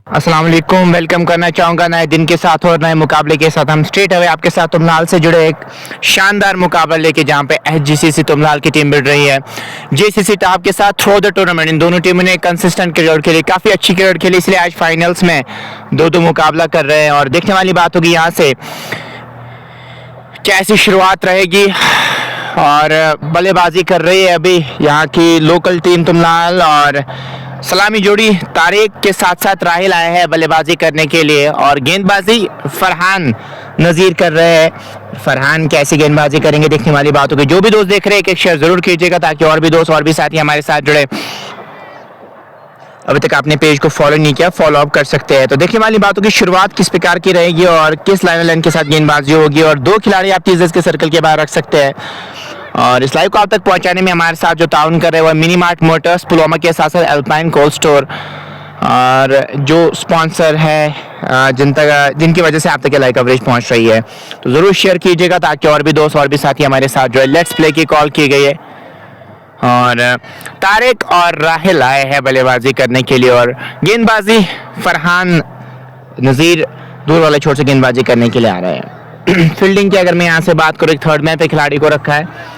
अस्सलाम वालेकुम। वेलकम करना चाहूँगा नए दिन के साथ और नए मुकाबले के साथ। हम स्ट्रेट अवे आपके साथ तुमनाल से जुड़े एक शानदार मुकाबला लेके जहाँ पे एचजीसीसी तुमनाल की टीम बढ़ रही है जेसीसी टॉप के साथ थ्रू द टूर्नामेंट। इन दोनों टीमों ने कंसिस्टेंट क्रिकेट खेली, काफ़ी अच्छी क्रिकेट खेली, इसलिए आज फाइनल्स में दो मुकाबला कर रहे हैं। और देखने वाली बात होगी यहाँ से कैसी शुरुआत रहेगी। और बल्लेबाजी कर रही है अभी यहाँ की लोकल टीम तुमनाल, और सलामी जोड़ी तारिक के साथ साथ राहिल आए हैं बल्लेबाजी करने के लिए। और गेंदबाजी फरहान नज़ीर कर रहे हैं। फरहान कैसी गेंदबाजी करेंगे देखने वाली बात होगी। जो भी दोस्त देख रहे हैं एक शेयर जरूर कीजिएगा ताकि और भी दोस्त और भी साथी हमारे साथ जुड़े। अभी तक आपने पेज को फॉलो नहीं किया, फॉलो अप कर सकते हैं। तो देखने वाली बात होगी शुरुआत किस प्रकार की रहेगी और किस लाइन के साथ गेंदबाजी होगी। और दो खिलाड़ी आप 30 गज के सर्कल के बाहर रख सकते हैं। और इस लाइव को आप तक पहुंचाने में हमारे साथ जो ताउन कर रहे हैं वो मिनी मार्ट मोटर्स पुलवामा के साथ साथ एल्पाइन कोल्ड स्टोर, और जो स्पॉन्सर है जिनकी वजह से आप तक लाइव कवरेज पहुंच रही है। तो ज़रूर शेयर कीजिएगा ताकि और भी दोस्त और भी साथी हमारे साथ जो है। लेट्स प्ले की कॉल की गई है और तारिक और राहिल आए हैं बल्लेबाजी करने के लिए। और गेंदबाजी फरहान नज़ीर दूर वाले छोर से गेंदबाजी करने के लिए आ रहे हैं। फील्डिंग की अगर मैं यहाँ से बात करूँ, एक थर्ड मैन पे खिलाड़ी को रखा है,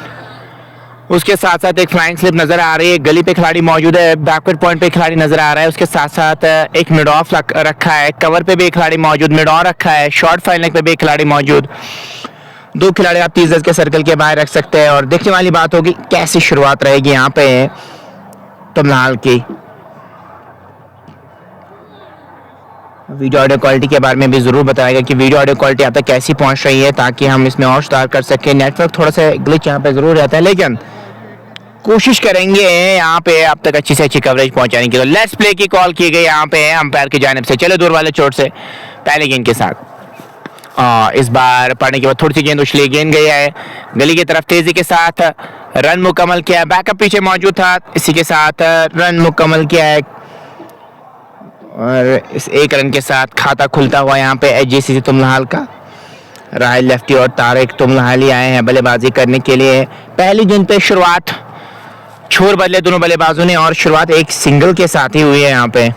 उसके साथ साथ एक फ्लाइंग स्लिप नजर आ रही है, गली पे खिलाड़ी मौजूद है, बैकवर्ड पॉइंट पे खिलाड़ी नजर आ रहा है, उसके साथ साथ एक मिड ऑफ रखा है, कवर पे भी एक खिलाड़ी मौजूद, मिड ऑन रखा है, शॉर्ट फाइनल पे भी एक खिलाड़ी मौजूद। दो खिलाड़ी आप 30 गज के सर्कल के बाहर रख सकते हैं। और देखने वाली बात होगी कैसी शुरुआत रहेगी यहाँ पे तुमनाल की। वीडियो ऑडियो क्वालिटी के बारे में भी जरूर बताएगा कि वीडियो ऑडियो क्वालिटी आप तक कैसी पहुंच रही है ताकि हम इसमें और सुधार कर सकें। नेटवर्क थोड़ा सा ग्लिच यहाँ पे जरूर रहता है, लेकिन कोशिश करेंगे यहाँ पे आप तक अच्छी से अच्छी कवरेज पहुंचाने की। तो लेट्स प्ले की कॉल की गई यहाँ पे अंपायर की जानिब से। चले दूर वाले चोट से पहले गेंद के साथ। इस बार पड़ने के बाद थोड़ी सी गेंद उछली, गेंद गई है गली की तरफ, तेजी के साथ रन मुकम्मल किया। बैकअप पीछे मौजूद था, इसी के साथ रन मुकम्मल किया है। और इस एक रन के साथ खाता खुलता हुआ यहाँ पे एचजीसीसी तुमनाल का। राहिल लेफ्टी और तारिक तुमनाली आए हैं बल्लेबाजी करने के लिए। पहली गेंद पे शुरुआत छोर बदले दोनों बल्लेबाजों ने, और शुरुआत एक सिंगल के साथ ही हुई है यहाँ पे।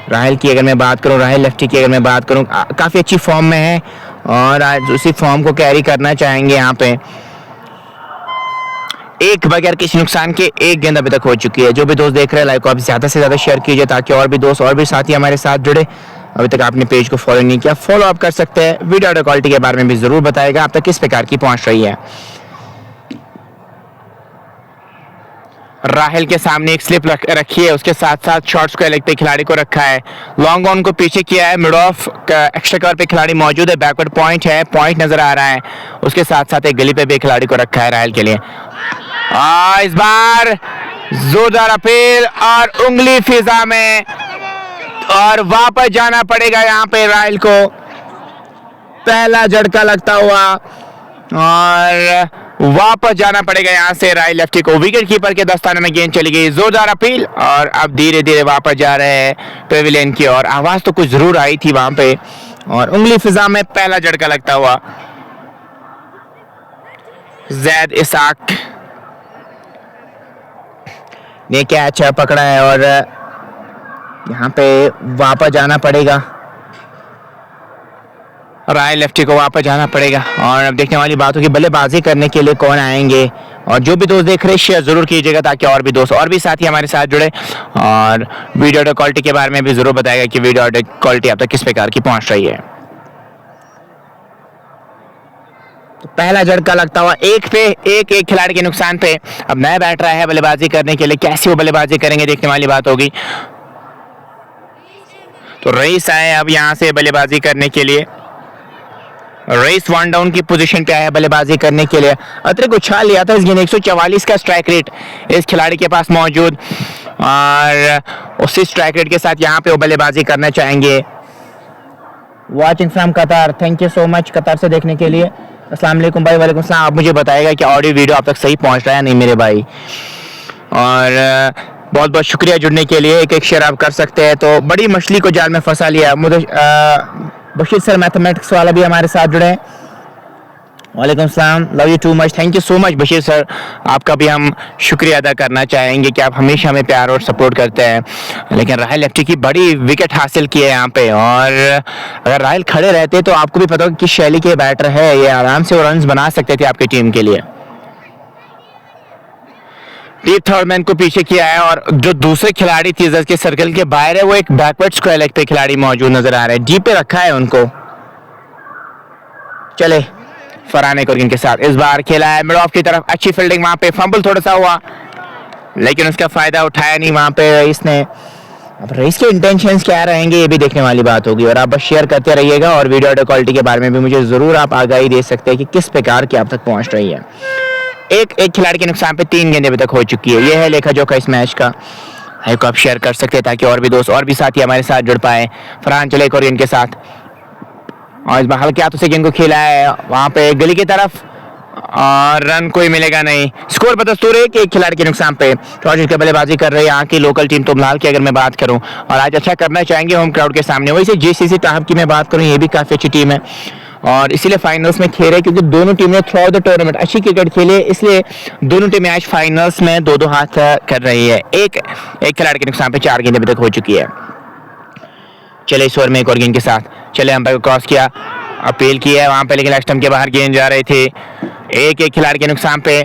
राहिल की अगर मैं बात करूँ, राहिल लेफ्टी की अगर मैं बात करूँ, काफ़ी अच्छी फॉर्म में है और आज उसी फॉर्म को कैरी करना चाहेंगे यहाँ पे। एक बगैर किसी नुकसान के एक गेंद अभी तक हो चुकी है। जो भी दोस्त देख रहे हैं लाइव को आप ज़्यादा से ज़्यादा शेयर कीजिए ताकि और भी दोस्त और भी साथी हमारे साथ जुड़े। अभी तक आपने पेज को फॉलो नहीं किया, फॉलो अप कर सकते हैं। वीडियो ऑडियो क्वालिटी के बारे में भी ज़रूर बताएगा आप तक किस प्रकार की पहुंच रही है। राहिल के सामने एक स्लिप रखी है, उसके साथ साथ शॉर्ट्स को लेग पे खिलाड़ी को रखा है, लॉन्ग ऑन को पीछे किया है, मिड ऑफ एक्स्ट्रा कवर पे खिलाड़ी मौजूद है, बैकवर्ड पॉइंट है, पॉइंट नजर आ रहा है। उसके साथ साथ एक गली पे भी खिलाड़ी को रखा है राहिल के लिए। इस बार जोरदार अपील और उंगली फिजा में, और वापस जाना पड़ेगा यहाँ पे राहिल को। पहला झटका लगता हुआ और वापस जाना पड़ेगा यहाँ से राहिल लेफ्टी को। विकेट कीपर के दस्ताने में गेंद चली गई, जोरदार अपील, और अब धीरे धीरे वापस जा रहे हैं पेविलियन की ओर। आवाज तो कुछ जरूर आई थी वहां पे, और उंगली फिजा में पहला झटका लगता हुआ जैद इसाक ने कैच पकड़ा है और यहाँ पे वापस जाना पड़ेगा, राहिल लेफ्टी को वापस जाना पड़ेगा। और अब देखने वाली बात होगी बल्लेबाजी करने के लिए कौन आएंगे। और जो भी दोस्त देख रहे हैं शेयर जरूर कीजिएगा ताकि और भी दोस्त और भी साथी हमारे साथ जुड़े। और वीडियो ऑडियो क्वालिटी के बारे में भी जरूर बताएगा कि वीडियो ऑडियो क्वालिटी अब तक किस प्रकार की पहुंच रही है। तो पहला झटका लगता हुआ एक खिलाड़ी के नुकसान पे अब नया बैट रहा है बल्लेबाजी करने के लिए। कैसी वो बल्लेबाजी करेंगे देखने वाली बात होगी। तो रईस आए अब यहाँ से बल्लेबाजी करने के लिए। रेस वन डाउन की पोजीशन पे आया बल्लेबाजी करने के लिए। अतिरिक्त उछाल लिया था इस गेंद, 144 का स्ट्राइक रेट इस खिलाड़ी के पास मौजूद, और उसी स्ट्राइक रेट के साथ यहाँ पे वो बल्लेबाजी करना चाहेंगे। Watching from Qatar, thank you so much Qatar से देखने के लिए। अस्सलाम वालेकुम भाई। वालेकुम सलाम। आप मुझे बताएगा कि ऑडियो वीडियो आप तक सही पहुँच रहा है नहीं मेरे भाई। और बहुत बहुत शुक्रिया जुड़ने के लिए, एक शेयर आप कर सकते हैं। तो बड़ी मछली को जाल में फंसा लिया। बशीर सर मैथमेटिक्स वाला भी हमारे साथ जुड़े हैं। वालेकुम सलाम, love you too much, thank you so much Bashir sir, आपका भी हम शुक्रिया अदा करना चाहेंगे कि आप हमेशा हमें प्यार और सपोर्ट करते हैं। लेकिन राहिल एफटी की बड़ी विकेट हासिल की है यहाँ पे, और अगर राहिल खड़े रहते तो आपको भी पता होगा किस शैली के बैटर है ये, आराम से वो रन बना सकते थे आपकी टीम के लिए। डीप थर्ड मैन को पीछे किया है, और जो दूसरे खिलाड़ी थी के सर्कल के बाहर है वो एक बैकवर्ड स्क्वायर लेग पे खिलाड़ी मौजूद नजर आ रहा है, डीप पे रखा है उनको। चले फरहान कुरैन के साथ इस बार खेला है मिड ऑफ की तरफ, अच्छी फील्डिंग, वहां पे फंबल थोड़ा सा हुआ लेकिन उसका फायदा उठाया नहीं वहां पे रईस ने। अब रईस के इंटेंशंस क्या रहेंगे ये भी देखने वाली बात होगी, और आप बस शेयर करते रहिएगा, और वीडियो ऑडियो क्वालिटी के बारे में भी मुझे जरूर आप आगाही दे सकते हैं कि किस प्रकार की आप तक पहुंच रही है। एक खिलाड़ी के नुकसान पे 3 गेंदें अभी तक हो चुकी है, यह है लेखा जोखा इस मैच का। को आप शेयर कर सकते हैं ताकि और भी दोस्त और भी साथी हमारे साथ जुड़ पाए। फरहान चले कुरैन के साथ, और इस बार हल्के हाथों से गेंद को खेला है वहां पे गली की तरफ, और रन कोई मिलेगा नहीं। स्कोर बदस्तूर है कि एक खिलाड़ी के नुकसान पे टॉस जीत कर बल्लेबाजी कर रही है यहाँ की लोकल टीम तुमलाल की अगर मैं बात करूं, और आज अच्छा करना चाहेंगे होम क्राउड के सामने। वैसे जेसीसी ताहब की मैं बात करूं, ये भी काफी अच्छी टीम है और इसीलिए फाइनल्स में खेल रहे, क्योंकि दोनों टीमें थ्रू आउट द टूर्नामेंट अच्छी क्रिकेट खेली, इसलिए दोनों टीमें आज फाइनल्स में 2-2 हाथ कर रही है। एक खिलाड़ी के नुकसान पे 4 गेंदें अभी तक हो चुकी है। चले इस ओवर में एक और गेंद के साथ, चले अंपायर को क्रॉस किया, अपील की है वहां पे, लेकिन स्टंप के बाहर गेंद जा रहे थे। एक खिलाड़ी के नुकसान पे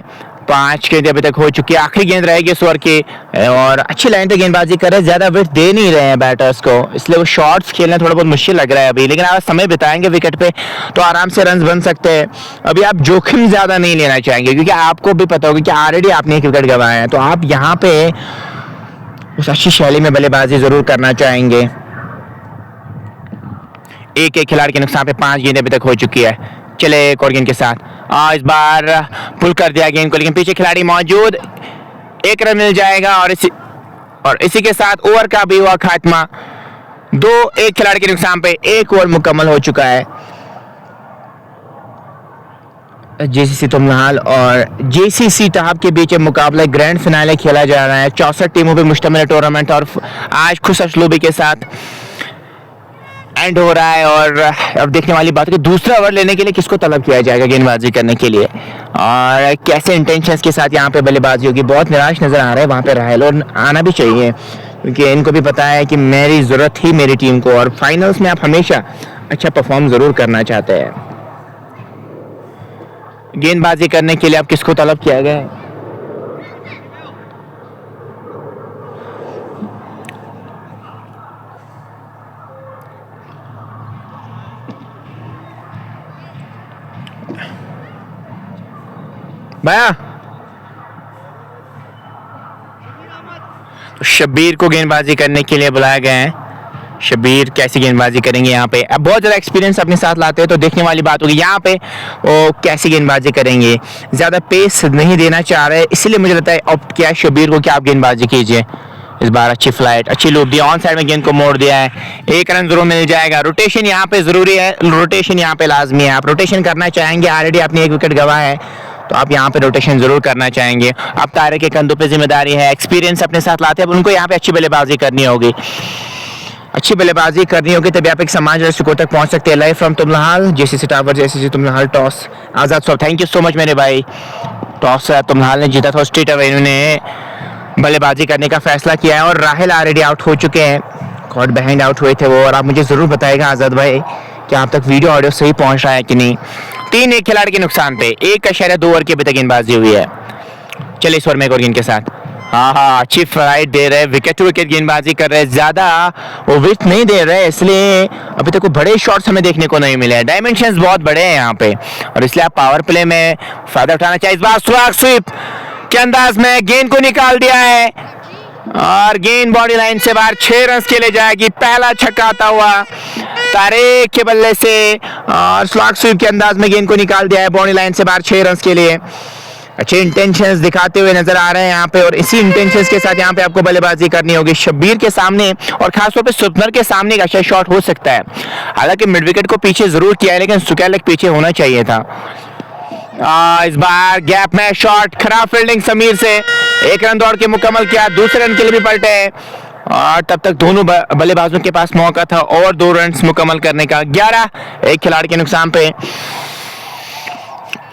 5 गेंदें अभी तक हो चुकी है, आखिरी गेंद रहेगी इस ओवर की, और अच्छी लाइन पे गेंदबाजी कर रहे हैं, ज्यादा विकेट दे नहीं रहे हैं बैटर्स को, इसलिए वो शॉट्स खेलना थोड़ा बहुत मुश्किल लग रहा है अभी, लेकिन आप समय बिताएंगे विकेट पे तो आराम से रन बन सकते हैं। अभी आप जोखिम ज्यादा नहीं लेना चाहेंगे, क्योंकि आपको भी पता होगा कि ऑलरेडी आपने एक विकेट गंवाया है, तो आप यहाँ पे उस अच्छी शैली में बल्लेबाजी जरूर करना चाहेंगे। एक खिलाड़ी के नुकसान पे 5 गेंदें अभी तक हो चुकी है। चले एक और गेंद के साथ, इस बार पुल कर दिया गेंद को, लेकिन पीछे खिलाड़ी मौजूद, 1 रन मिल जाएगा, और इसी के साथ ओवर का भी हुआ खात्मा। 2 खिलाड़ी के नुकसान पे 1 ओवर मुकम्मल हो चुका है। जेसीसी तुमलाल और जेसीसी ताहब के बीच मुकाबला ग्रैंड फिनाले खेला जा रहा है। 64 टीमों पे मुश्तमिल टूर्नामेंट, और आज खुश असलूबी के साथ एंड हो रहा है। और अब देखने वाली बात है कि दूसरा ओवर लेने के लिए किसको तलब किया जाएगा गेंदबाजी करने के लिए, और कैसे इंटेंशंस के साथ यहाँ पे बल्लेबाजी होगी। बहुत निराश नजर आ रहा है वहाँ पे राहिल, और आना भी चाहिए, क्योंकि इनको भी पता है कि मेरी ज़रूरत ही मेरी टीम को, और फाइनल्स में आप हमेशा अच्छा परफॉर्म ज़रूर करना चाहते हैं। गेंदबाजी करने के लिए आप किसको तलब किया गया है? भैया तो शब्बीर को गेंदबाजी करने के लिए बुलाया गया है। शब्बीर कैसी गेंदबाजी करेंगे यहाँ पे, अब बहुत ज़्यादा एक्सपीरियंस अपने साथ लाते हैं, तो देखने वाली बात होगी यहाँ पे वो कैसी गेंदबाजी करेंगे। ज़्यादा पेस नहीं देना चाह रहे, इसलिए मुझे लगता है अब क्या शब्बीर को क्या आप गेंदबाजी कीजिए। इस बार अच्छी फ्लाइट, अच्छी लूप दी, ऑन साइड में गेंद को मोड़ दिया है, 1 रन जरूर मिल जाएगा। रोटेशन यहाँ पे जरूरी है, रोटेशन यहाँ पे लाजमी है, आप रोटेशन करना चाहेंगे, ऑलरेडी आपने 1 विकेट गंवाया है, तो आप यहाँ पे रोटेशन जरूर करना चाहेंगे। अब तारे के कंधों पे जिम्मेदारी है, एक्सपीरियंस अपने साथ लाते हैं, उनको यहाँ पे अच्छी बल्लेबाजी करनी होगी, अच्छी बल्लेबाजी करनी होगी, तभी आप एक समान स्कोर तक पहुंच सकते हैं। Live from Tumlal, JCC tower, JCC Tumlal. टॉस आजाद साहब, थैंक यू सो मच मेरे भाई। टॉस तुमलाल ने जीता था, स्ट्रेट अवे इन्होंने बल्लेबाजी करने का फैसला किया है, और राहिल ऑलरेडी आउट हो चुके हैं, कॉट बिहाइंड आउट हुए थे वो। और आप मुझे जरूर बताएगा आजाद भाई कि आप तक वीडियो ऑडियो सही पहुंच रहा है कि नहीं। 3 खिलाड़ी के नुकसान पे 1.2 ओवर की अभी तक गेंदबाजी हुई है। चलिए इस ओवर में एक और गेंद के साथ, हाँ अच्छी फ्लाइट दे रहे, विकेट टू विकेट गेंदबाजी कर रहे, ज्यादा वो विकेट नहीं दे रहे, इसलिए अभी तक बड़े शॉट्स हमें देखने को नहीं मिले हैं। डायमेंशंस बहुत बड़े हैं यहाँ पे, और इसलिए आप पावर प्ले में फायदा उठाना चाहिए। इस बार स्वीप के अंदाज में गेंद को निकाल दिया है, और गेंद बॉडी लाइन से बाहर, 6 रन के लिए जाएगी। पहला छक्का आता हुआ तारेक के बल्ले से, और स्लॉग स्वीप के अंदाज में गेंद को निकाल दिया है बॉडी लाइन से बाहर, 6 रन के लिए। अच्छे इंटेंशंस दिखाते हुए नजर आ रहे हैं यहाँ पे, और इसी इंटेंशंस के साथ यहाँ पे आपको बल्लेबाजी करनी होगी। शब्बीर के सामने और खासतौर पे सुपनर के सामने एक अच्छा शॉट हो सकता है, हालांकि मिड विकेट को पीछे जरूर किया है, लेकिन स्क्वायर लेग पीछे होना चाहिए था। इस बार गैप में शॉट, खराब फील्डिंग समीर से, 1 रन दौड़ के मुकम्मल किया, दूसरे रन के लिए भी पलटे, और तब तक दोनों बल्लेबाजों के पास मौका था और 2 रन मुकम्मल करने का। 11 खिलाड़ी के नुकसान पे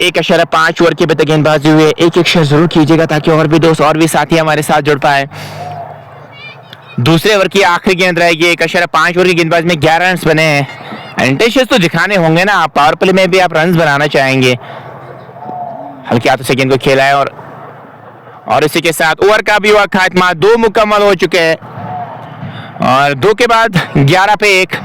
1.5 ओवर की अभी तक गेंदबाजी हुई है। एक शेयर जरूर कीजिएगा ताकि और भी दोस्त और भी साथी हमारे साथ जुड़ पाए। दूसरे ओवर की आखिरी गेंद रहेगी। 1.5 ओवर की गेंदबाजी में 11 रन बने हैं। इंटेंशन तो दिखाने होंगे ना, पावर प्ले में भी आप रन बनाना चाहेंगे। हल्के हाथों से गेंद को खेला है और इसी के साथ ओवर का भी हुआ खात्मा। 2 मुकम्मल हो चुके हैं और 2 के बाद 11 पे 1।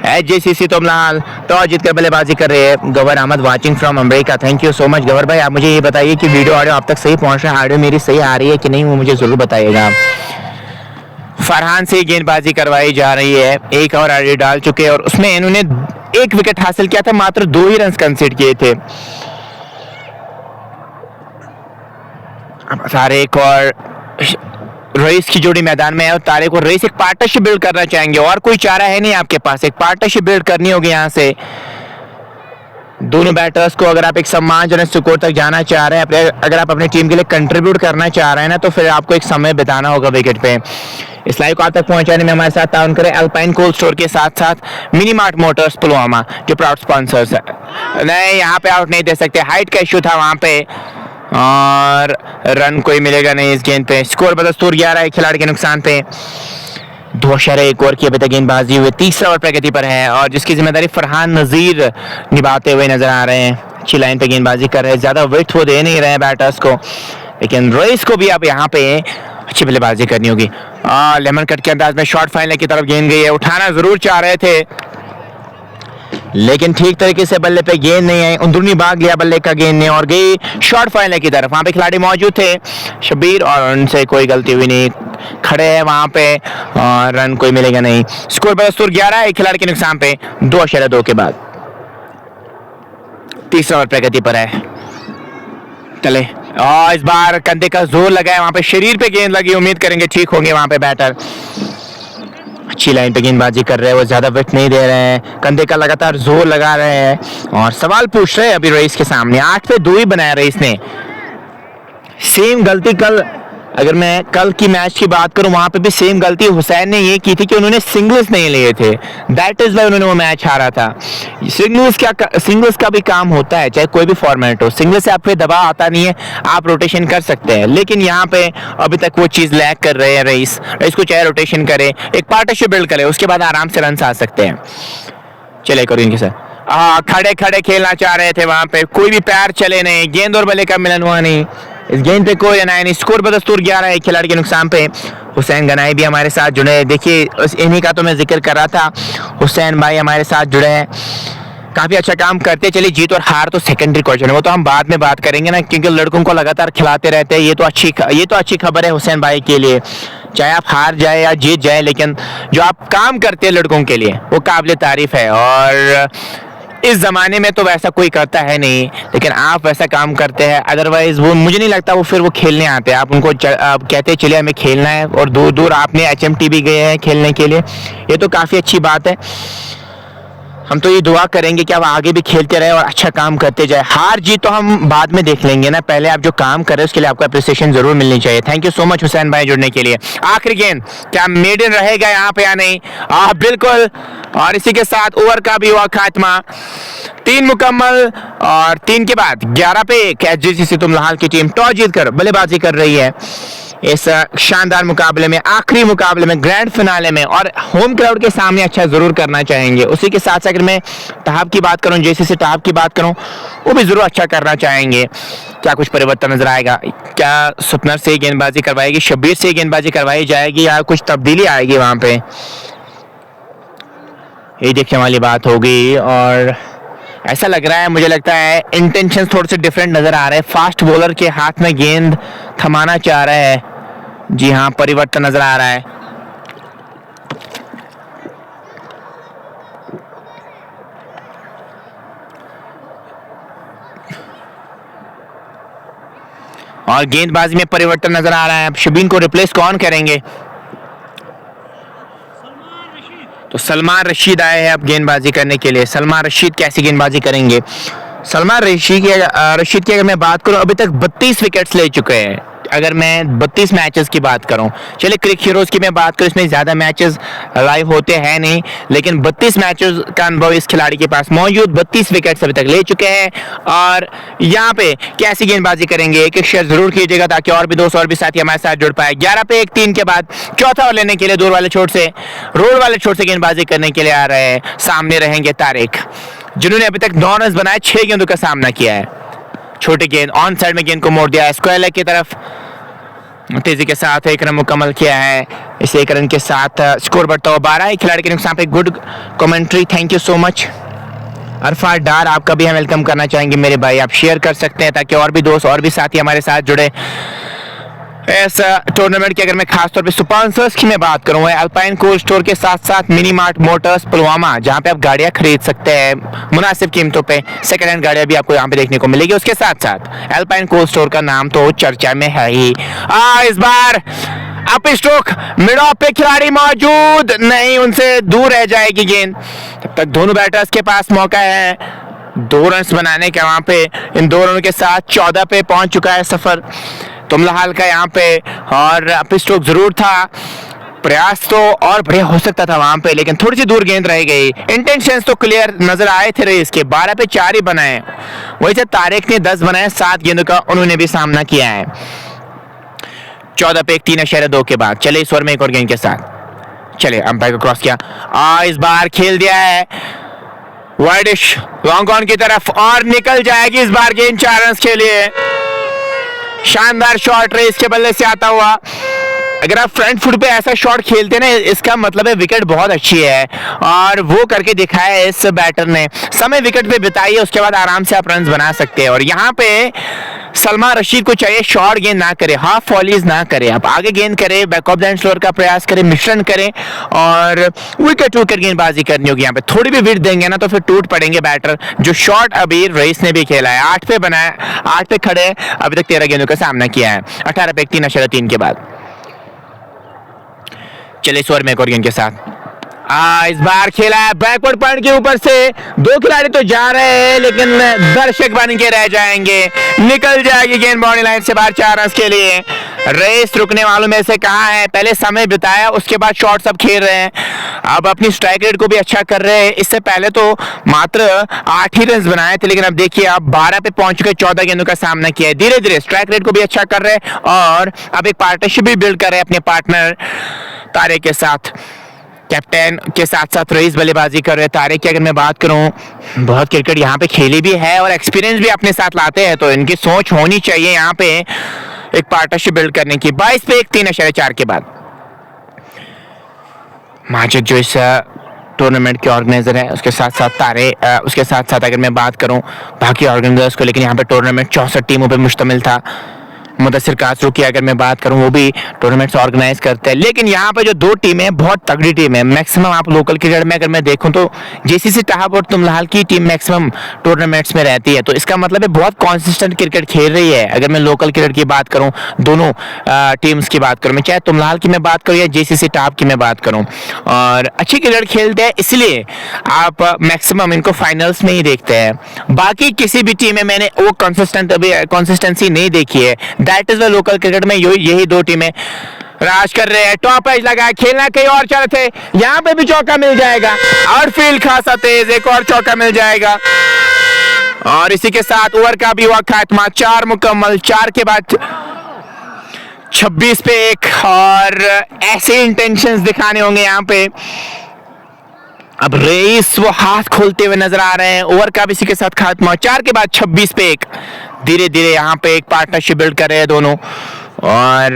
एचजेसीसी तुमलाल टॉस जीतकर बल्लेबाजी कर रहे हैं। Gowhar Ahmad watching from America, thank you so much Gowhar भाई। आप मुझे ये बताइए कि वीडियो ऑडियो आप तक सही पहुंच रहा है, ऑडियो मेरी सही आ रही है कि नहीं, वो मुझे जरूर बताइएगा। फरहान से गेंदबाजी करवाई जा रही है। एक और ऑडियो डाल चुके हैं और उसमें इन्होंने 1 विकेट हासिल किया था, मात्र 2 ही रन कंसीड किए थे। सारे एक और रईस की जोड़ी मैदान में है और तारिक और रईस एक पार्टनरशिप बिल्ड करना चाहेंगे और कोई चारा है नहीं आपके पास, एक पार्टनरशिप बिल्ड करनी होगी यहाँ से। दोनों बैटर्स को अगर आप एक सम्मानजनक स्कोर तक जाना चाह रहे हैं, अगर आप अपनी टीम के लिए कंट्रीब्यूट करना चाह रहे हैं ना, तो फिर आपको एक समय बिताना होगा विकेट पे। इस लाइव को आप तक पहुंचाने में हमारे साथ ताउन करें अल्पाइन कोल्ड स्टोर के साथ साथ मिनी मार्ट मोटर्स पुलवामा जो प्राउड स्पॉन्सर्स है। नहीं, यहाँ पे आउट नहीं दे सकते, हाइट का इशू था वहां पे और रन कोई मिलेगा नहीं इस गेंद पे। स्कोर बदस्तूर 11 खिलाड़ी के नुकसान पे। 2.1 ओवर की अभी तक गेंदबाजी हुई, तीसरा ओवर प्रगति पर है और जिसकी जिम्मेदारी फरहान नजीर निभाते हुए नजर आ रहे हैं। अच्छी लाइन पे गेंदबाजी कर रहे हैं, ज्यादा वेट वो दे नहीं रहे हैं बैटर्स को, लेकिन रईस को भी अब यहाँ पे अच्छी बल्लेबाजी करनी होगी। लेमन कट के अंदाज में शॉर्ट फाइनल की तरफ गेंद गई है। उठाना जरूर चाह रहे थे लेकिन ठीक तरीके से बल्ले पे गेंद नहीं आई, अंदरूनी भाग लिया बल्ले का गेंद ने और गई शॉर्ट फाइनल की तरफ। वहां पे खिलाड़ी मौजूद थे शबीर और उनसे कोई गलती हुई नहीं, खड़े हैं वहां पे और रन कोई मिलेगा नहीं। स्कोर बदस्तूर 11 एक खिलाड़ी के नुकसान पे। 2.2 के बाद तीसरा ओवर प्रगति पर है। चले और इस बार कंधे का जोर लगा है, वहां पे शरीर पे गेंद लगी, उम्मीद करेंगे ठीक होंगे वहां पे बैटर। अच्छी लाइन पे गेंदबाजी कर रहे हैं, वो ज्यादा वेट नहीं दे रहे हैं, कंधे का लगातार जोर लगा रहे हैं और सवाल पूछ रहे हैं अभी रईस के सामने। 8 पे 2 ही बनाया रईस ने। सेम गलती कल, अगर मैं कल की मैच की बात करूं, वहां पे भी सेम गलती हुसैन ने ये की थी कि उन्होंने सिंगल्स नहीं लिए थे, दैट इज वाई उन्होंने वो मैच हारा था। सिंगल्स का भी काम होता है, चाहे कोई भी फॉर्मेट हो। सिंगल्स से आप पे दबाव आता नहीं है, आप रोटेशन कर सकते हैं, लेकिन यहाँ पे अभी तक वो चीज लैक कर रहे हैं रईस को। चाहे रोटेशन करे, एक पार्टनरशिप बिल्ड करे, उसके बाद आराम से रन आ सकते हैं। चले करो इनके साथ। खड़े खड़े खेलना चाह रहे थे, वहां पे कोई भी पैर चले नहीं, गेंद और बल्ले का मिलन हुआ नहीं, इस गेंद पे कोई रन आया नहीं। स्कोर बदस्तूर 11 एक खिलाड़ी के नुकसान पे। हुसैन गनाई भी हमारे साथ जुड़े हैं। देखिए इन्हीं का तो मैं जिक्र कर रहा था, हुसैन भाई हमारे साथ जुड़े हैं, काफी अच्छा काम करते। चलिए जीत और हार तो सेकेंडरी क्वेश्चन है, वो तो हम बाद में बात करेंगे ना, क्योंकि लड़कों को लगातार खिलाते रहते हैं। ये तो अच्छी खबर है हुसैन भाई के लिए, चाहे आप हार जाए या जीत जाए, लेकिन जो आप काम करते हैं लड़कों के लिए वो काबिल तारीफ है। और इस जमाने में तो वैसा कोई करता है नहीं, लेकिन आप वैसा काम करते हैं। अदरवाइज वो मुझे नहीं लगता वो फिर वो खेलने आते हैं। आप उनको आप कहते हैं चलिए हमें खेलना है, और दूर दूर आपने HMT भी गए हैं खेलने के लिए, ये तो काफ़ी अच्छी बात है। हम तो ये दुआ करेंगे कि आप आगे भी खेलते रहे और अच्छा काम करते जाए। हार जीत तो हम बाद में देख लेंगे ना, पहले आप जो काम कर रहे हैं उसके लिए आपको अप्रिसिएशन जरूर मिलनी चाहिए। Thank you so much Hussain भाई जुड़ने के लिए। आखिरी गेंद क्या मेडन रहेगा यहाँ पे या नहीं? बिल्कुल, और इसी के साथ ओवर का भी हुआ खात्मा। 3 मुकम्मल और 3 के बाद 11 पे 1 HGCC तुमलाहाल की टीम टॉस जीतकर बल्लेबाजी कर रही है इस शानदार मुकाबले में, आखिरी मुकाबले में, ग्रैंड फिनाले में, और होम क्राउड के सामने अच्छा जरूर करना चाहेंगे। उसी के साथ अगर मैं तहाब की बात करूं, JCC तहाब की बात करूं, वो भी जरूर अच्छा करना चाहेंगे। क्या कुछ परिवर्तन नजर आएगा? क्या सुपनर से गेंदबाजी करवाएगी, शब्बीर से गेंदबाजी करवाई जाएगी, या कुछ तब्दीली आएगी वहां पे? ये देखने वाली बात होगी। और ऐसा लग रहा है, मुझे लगता है इंटेंशन थोड़े से डिफरेंट नजर आ रहे हैं। फास्ट बॉलर के हाथ में गेंद थमाना चाह रहा है। जी हाँ, परिवर्तन नजर आ रहा है। और गेंदबाजी में परिवर्तन नजर आ रहा है। अब शबीन को रिप्लेस कौन करेंगे? तो सलमान रशीद आए हैं अब गेंदबाजी करने के लिए। सलमान रशीद कैसी गेंदबाजी करेंगे? सलमान रशीद की अगर मैं बात करूं, अभी तक 32 विकेट्स ले चुके हैं। अगर मैं 32 मैचेस की बात करूं, चलिए क्रिक हीरोज की मैं बात करूं, इसमें ज़्यादा मैचेस लाइव होते हैं नहीं, लेकिन 32 मैचेस का अनुभव इस खिलाड़ी के पास मौजूद, 32 विकेट्स अभी तक ले चुके हैं। और यहाँ पे कैसी गेंदबाजी करेंगे, एक शेयर जरूर कीजिएगा ताकि और भी दोस्त और भी साथी हमारे साथ जुड़ पाए। 11 पे 1-3 के बाद चौथा ओवर लेने के लिए रोड वाले छोर से गेंदबाजी करने के लिए आ रहे हैं। सामने रहेंगे तारिक, जिन्होंने अभी तक 9 रन बनाए, 6 गेंदों का सामना किया है। छोटी गेंद ऑन साइड में गेंद को मोड़ दिया है, स्क्वायर लेग की तरफ तेजी के साथ 1 रन मुकम्मल किया है। इस 1 रन के साथ स्कोर बढ़ता हुआ 12। खिलाड़ी के नुकसान पे good commentary, thank you so much. Arafat Dar, आपका भी हम वेलकम करना चाहेंगे मेरे भाई, आप शेयर कर सकते हैं ताकि और भी दोस्त और भी साथी हमारे साथ जुड़े। इस टूर्नामेंट की अगर मैं खासतौर पे स्पॉन्सर्स की मैं बात करूँ, अल्पाइन कोल्ड स्टोर के साथ साथ मिनी मार्ट मोटर्स पुलवामा, जहाँ पे आप गाड़ियाँ खरीद सकते हैं मुनासिब कीमतों पे, सेकंड हैंड गाड़ियाँ भी आपको यहाँ पे देखने को मिलेगी। उसके साथ साथ अल्पाइन कोल्ड स्टोर का नाम तो चर्चा में है ही। इस बार अप स्ट्रोक मिड ऑफ पे खिलाड़ी मौजूद नहीं, उनसे दूर रह जाएगी गेंद। तब तक दोनों बैटर्स के पास मौका है 2 रन बनाने का। वहाँ पे इन 2 रनों के साथ 14 पे पहुंच चुका है सफर तुमलहाल का यहाँ पे, और अप स्ट्रोक जरूर था, प्रयास तो और बढ़िया हो सकता था वहां पे, लेकिन थोड़ी सी दूर गेंद रह गई। इंटेंशंस तो क्लियर नजर आए थे रेस के, 12 पे 4 ही बनाए, वही से तारिक ने 10 बनाए, 7 गेंदों का उन्होंने भी सामना किया है। 14 पे 3.2 के बाद चले इस ओवर में एक और गेंद के साथ, चले अंपायर को क्रॉस किया, इस बार खेल दिया है वाइडिश लॉन्ग ऑन की तरफ और निकल जाएगी इस बार गेंद 4 रन के लिए। शानदार शॉट रेस के बल्ले से आता हुआ। अगर आप फ्रंट फुट पे ऐसा शॉट खेलते ना, इसका मतलब है विकेट बहुत अच्छी है, और वो करके दिखाया है इस बैटर ने। समय विकेट पे बिताइए, उसके बाद आराम से आप रन बना सकते हैं। और यहाँ पे सलमान रशीद को चाहिए शॉर्ट गेंद ना करे, हाफ वॉलीज ना करे, आप आगे गेंद करें, back of the end slower का प्रयास करें, मिश्रण करें और विकेट गेंदबाजी करनी होगी। यहाँ पे थोड़ी भी विकेट देंगे ना तो फिर टूट पड़ेंगे बैटर। जो शॉट अभी रईस ने भी खेला है, 8 पे बनाया, 8 पे खड़े, अभी तक 13 गेंदों का सामना किया है। 18 पे 3.3 के बाद चले इस ओवर में एक और गेंद के साथ, इस बार खेला है बैकवर्ड पॉइंट के ऊपर से। 2 खिलाड़ी तो जा रहे हैं लेकिन दर्शक बन के रह जाएंगे, निकल जाएगी गेंद बाउंड्री लाइन से बाहर 4 रन के लिए। रेस रुकने वालों में से कहा है, पहले समय बिताया, उसके बाद शॉट सब खेल रहे हैं, अब अपनी स्ट्राइक रेट को भी अच्छा कर रहे हैं। इससे पहले तो मात्र 8 ही रन बनाए थे, लेकिन अब देखिए अब 12 पे पहुंच चुके, 14 गेंदों का सामना किया है। धीरे धीरे स्ट्राइक रेट को भी अच्छा कर रहे हैं और अब एक पार्टनरशिप भी बिल्ड कर रहे हैं अपने पार्टनर तारे के साथ। कैप्टन के साथ साथ रईस बल्लेबाजी कर रहे हैं। तारे की अगर मैं बात करूं, बहुत क्रिकेट यहाँ पे खेली भी है और एक्सपीरियंस भी अपने साथ लाते हैं, तो इनकी सोच होनी चाहिए यहाँ पे एक पार्टनरशिप बिल्ड करने की। 22 पे 3.4 के बाद माजिद जो इस टूर्नामेंट के ऑर्गेनाइजर है, उसके साथ साथ तारे, उसके साथ साथ अगर मैं बात करूं बाकी ऑर्गेनाइजर्स को, लेकिन यहाँ पे टूर्नामेंट 64 टीमों पे मुश्तमिल था। मुदस्सिर कासरू की अगर मैं बात करूं, वो भी टूर्नामेंट्स ऑर्गेनाइज करते हैं, लेकिन यहाँ पे जो 2 टीमें बहुत तगड़ी टीम है। मैक्सिमम आप लोकल क्रिकेट में अगर मैं देखूं तो जेसीसी टाहब और तुमलहाल की टीम मैक्सिमम टूर्नामेंट्स में रहती है, तो इसका मतलब है बहुत कॉन्सिस्टेंट क्रिकेट खेल रही है। अगर मैं लोकल क्रिकेट की बात करूं, दोनों टीम्स की बात करूं, मैं चाहे तुमलहाल की मैं बात करूं या जेसीसी टाहब की मैं बात करूं, और अच्छी क्रिकेट खेलते हैं, इसलिए आप मैक्सिमम इनको फाइनल्स में ही देखते हैं। बाकी किसी भी टीम में मैंने वो कंसिस्टेंसी नहीं देखी है। That is the local cricket में यही 2 टीमें राज कर रहे हैं। टॉप एज लगा, खेलना कहीं और चल थे, यहाँ पे भी चौका मिल जाएगा और फील्ड खासा तेज, एक और चौका मिल जाएगा और इसी के साथ ओवर का भी हुआ खात्मा। 4 मुकम्मल, 4 के बाद 26 पे 1, और ऐसे इंटेंशंस दिखाने होंगे यहाँ पे। अब रेस वो हाथ खोलते हुए नजर आ रहे हैं। ओवर का भी इसी के साथ खात्मा, 4 के बाद 26 पे 1। धीरे धीरे यहाँ पे एक पार्टनरशिप बिल्ड कर रहे हैं दोनों, और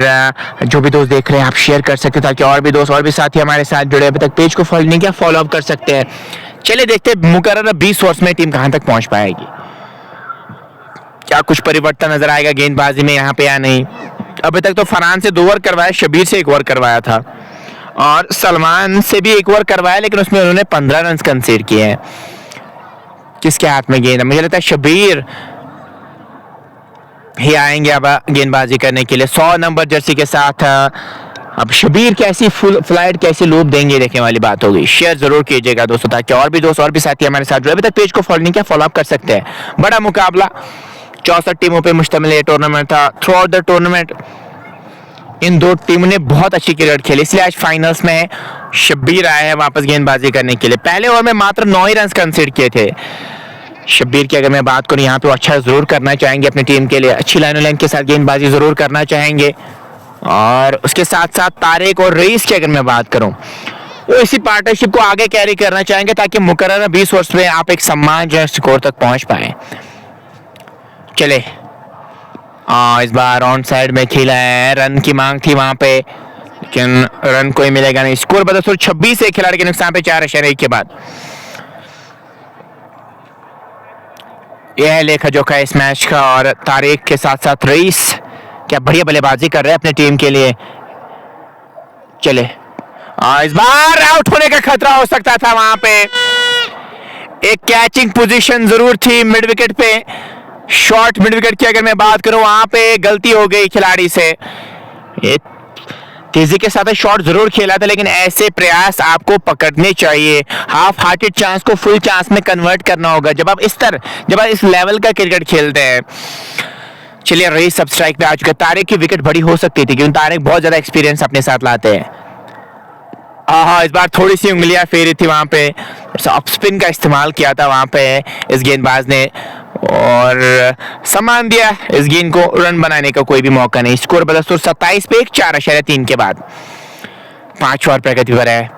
जो भी दोस्त देख रहे हैं आप शेयर कर सकते हैं ताकि और भी दोस्त और भी साथी हमारे साथ जुड़े। अभी तक पेज को फॉलो नहीं किया, फॉलो अप कर सकते हैं। चलिए देखते हैं मुकर्रर 20 ओवर्स में टीम कहां तक पहुंच पाएगी, क्या कुछ परिवर्तन नजर आएगा गेंदबाजी में यहाँ पे या नहीं। अभी तक तो फरहान से 2 ओवर करवाया, शबीर से 1 ओवर करवाया था और सलमान से भी 1 ओवर करवाया, लेकिन उसमें उन्होंने 15 रन कंसीड किए हैं। किसके हाथ में गेंद है? मुझे लगता है शबीर ही आएंगे अब गेंदबाजी करने के लिए 100 नंबर जर्सी के साथ। अब शबीर कैसी फुल फ्लाइट कैसी लूप देंगे, देखने वाली बात होगी। शेयर जरूर कीजिएगा दोस्तों ताकि और भी दोस्त और भी साथी हमारे साथ जुड़े। अभी तक पेज को फॉलो नहीं किया, फॉलो अप कर सकते हैं। बड़ा मुकाबला, 64 टीमों पे मुश्तमिल ये टूर्नामेंट था। थ्रू आउट द टूर्नामेंट इन दो टीमों ने बहुत अच्छी क्रिकेट खेली, इसलिए आज फाइनल्स में शब्बीर आए हैं वापस गेंदबाजी करने के लिए। पहले ओवर में मात्र 9 ही रन कंसीड किए थे शब्बीर की। अगर मैं बात करूं यहाँ पे अच्छा जरूर करना चाहेंगे अपनी टीम के लिए, अच्छी लाइन लाइन के साथ गेंदबाजी जरूर करना चाहेंगे। और उसके साथ साथ तारिक और रईस की अगर मैं बात करूं, वो इसी पार्टनरशिप को आगे कैरी करना चाहेंगे ताकि मुकर्रर 20 ओवर्स में आप एक सम्मानजनक स्कोर तक पहुंच पाए। चले इस बार ऑन साइड में खेला है, रन की मांग थी वहां पे, लेकिन रन कोई मिलेगा नहीं। स्कोर बदस्तूर 26 है, खिलाड़ी के नुकसान पे 4 के बाद। यह है लेखा जोखा इस मैच का। और तारिक के साथ साथ रईस क्या बढ़िया बल्लेबाजी कर रहे हैं अपनी टीम के लिए। चले इस बार आउट होने का खतरा हो सकता था, वहां पे एक कैचिंग पोजीशन जरूर थी मिड विकेट पे, शॉर्ट मिड विकेट की अगर मैं बात करूं, वहां पे गलती हो गई खिलाड़ी से। तेजी के साथ शॉट जरूर खेला था, लेकिन ऐसे प्रयास आपको पकड़ने चाहिए। हाफ हार्टेड चांस को फुल चांस में कन्वर्ट करना होगा जब आप इस लेवल का क्रिकेट खेलते हैं। चलिए रईस सब स्ट्राइक पे आ चुके हैं। तारिक की विकेट बड़ी हो सकती थी क्योंकि तारिक बहुत ज्यादा एक्सपीरियंस अपने साथ लाते हैं। इस बार थोड़ी सी उंगलियां फेरी थी वहां पे, ऑफ स्पिन का इस्तेमाल किया था वहां पे इस गेंदबाज ने और सम्मान दिया इस गेंद को। रन बनाने का कोई भी मौका नहीं। स्कोर बदस्तूर 27 पे 4.3 के बाद 5 ओवर प्रगति पर है।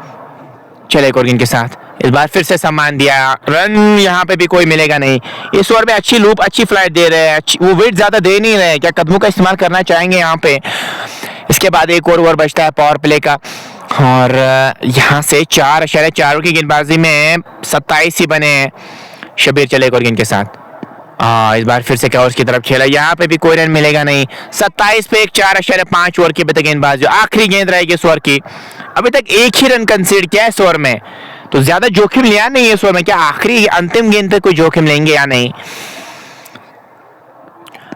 चले एक और गेंद के साथ इस बार फिर से सम्मान दिया, रन यहाँ पे भी कोई मिलेगा नहीं। इस ओवर में अच्छी लूप, अच्छी फ्लाइट दे रहे हैं, वो वेट ज्यादा दे नहीं रहे, क्या कदमों का इस्तेमाल करना चाहेंगे यहाँ पे। इसके बाद एक और ओवर बचता है पावर प्ले का और यहाँ से 4.4 की गेंदबाजी में 27 ही बने हैं। शब्बीर चले एक और गेंद के साथ। इस बार फिर से कवर्स की तरफ खेला, यहाँ पे भी कोई रन मिलेगा नहीं। 27 पे 4.5 ओवर की अभी तक गेंदबाजी, आखिरी गेंद रहेगी इस ओवर की। अभी तक एक ही रन कंसीड किया है इस ओवर में, तो ज्यादा जोखिम लिया नहीं है इस ओवर में। क्या आखिरी अंतिम गेंद पे कोई जोखिम लेंगे या नहीं?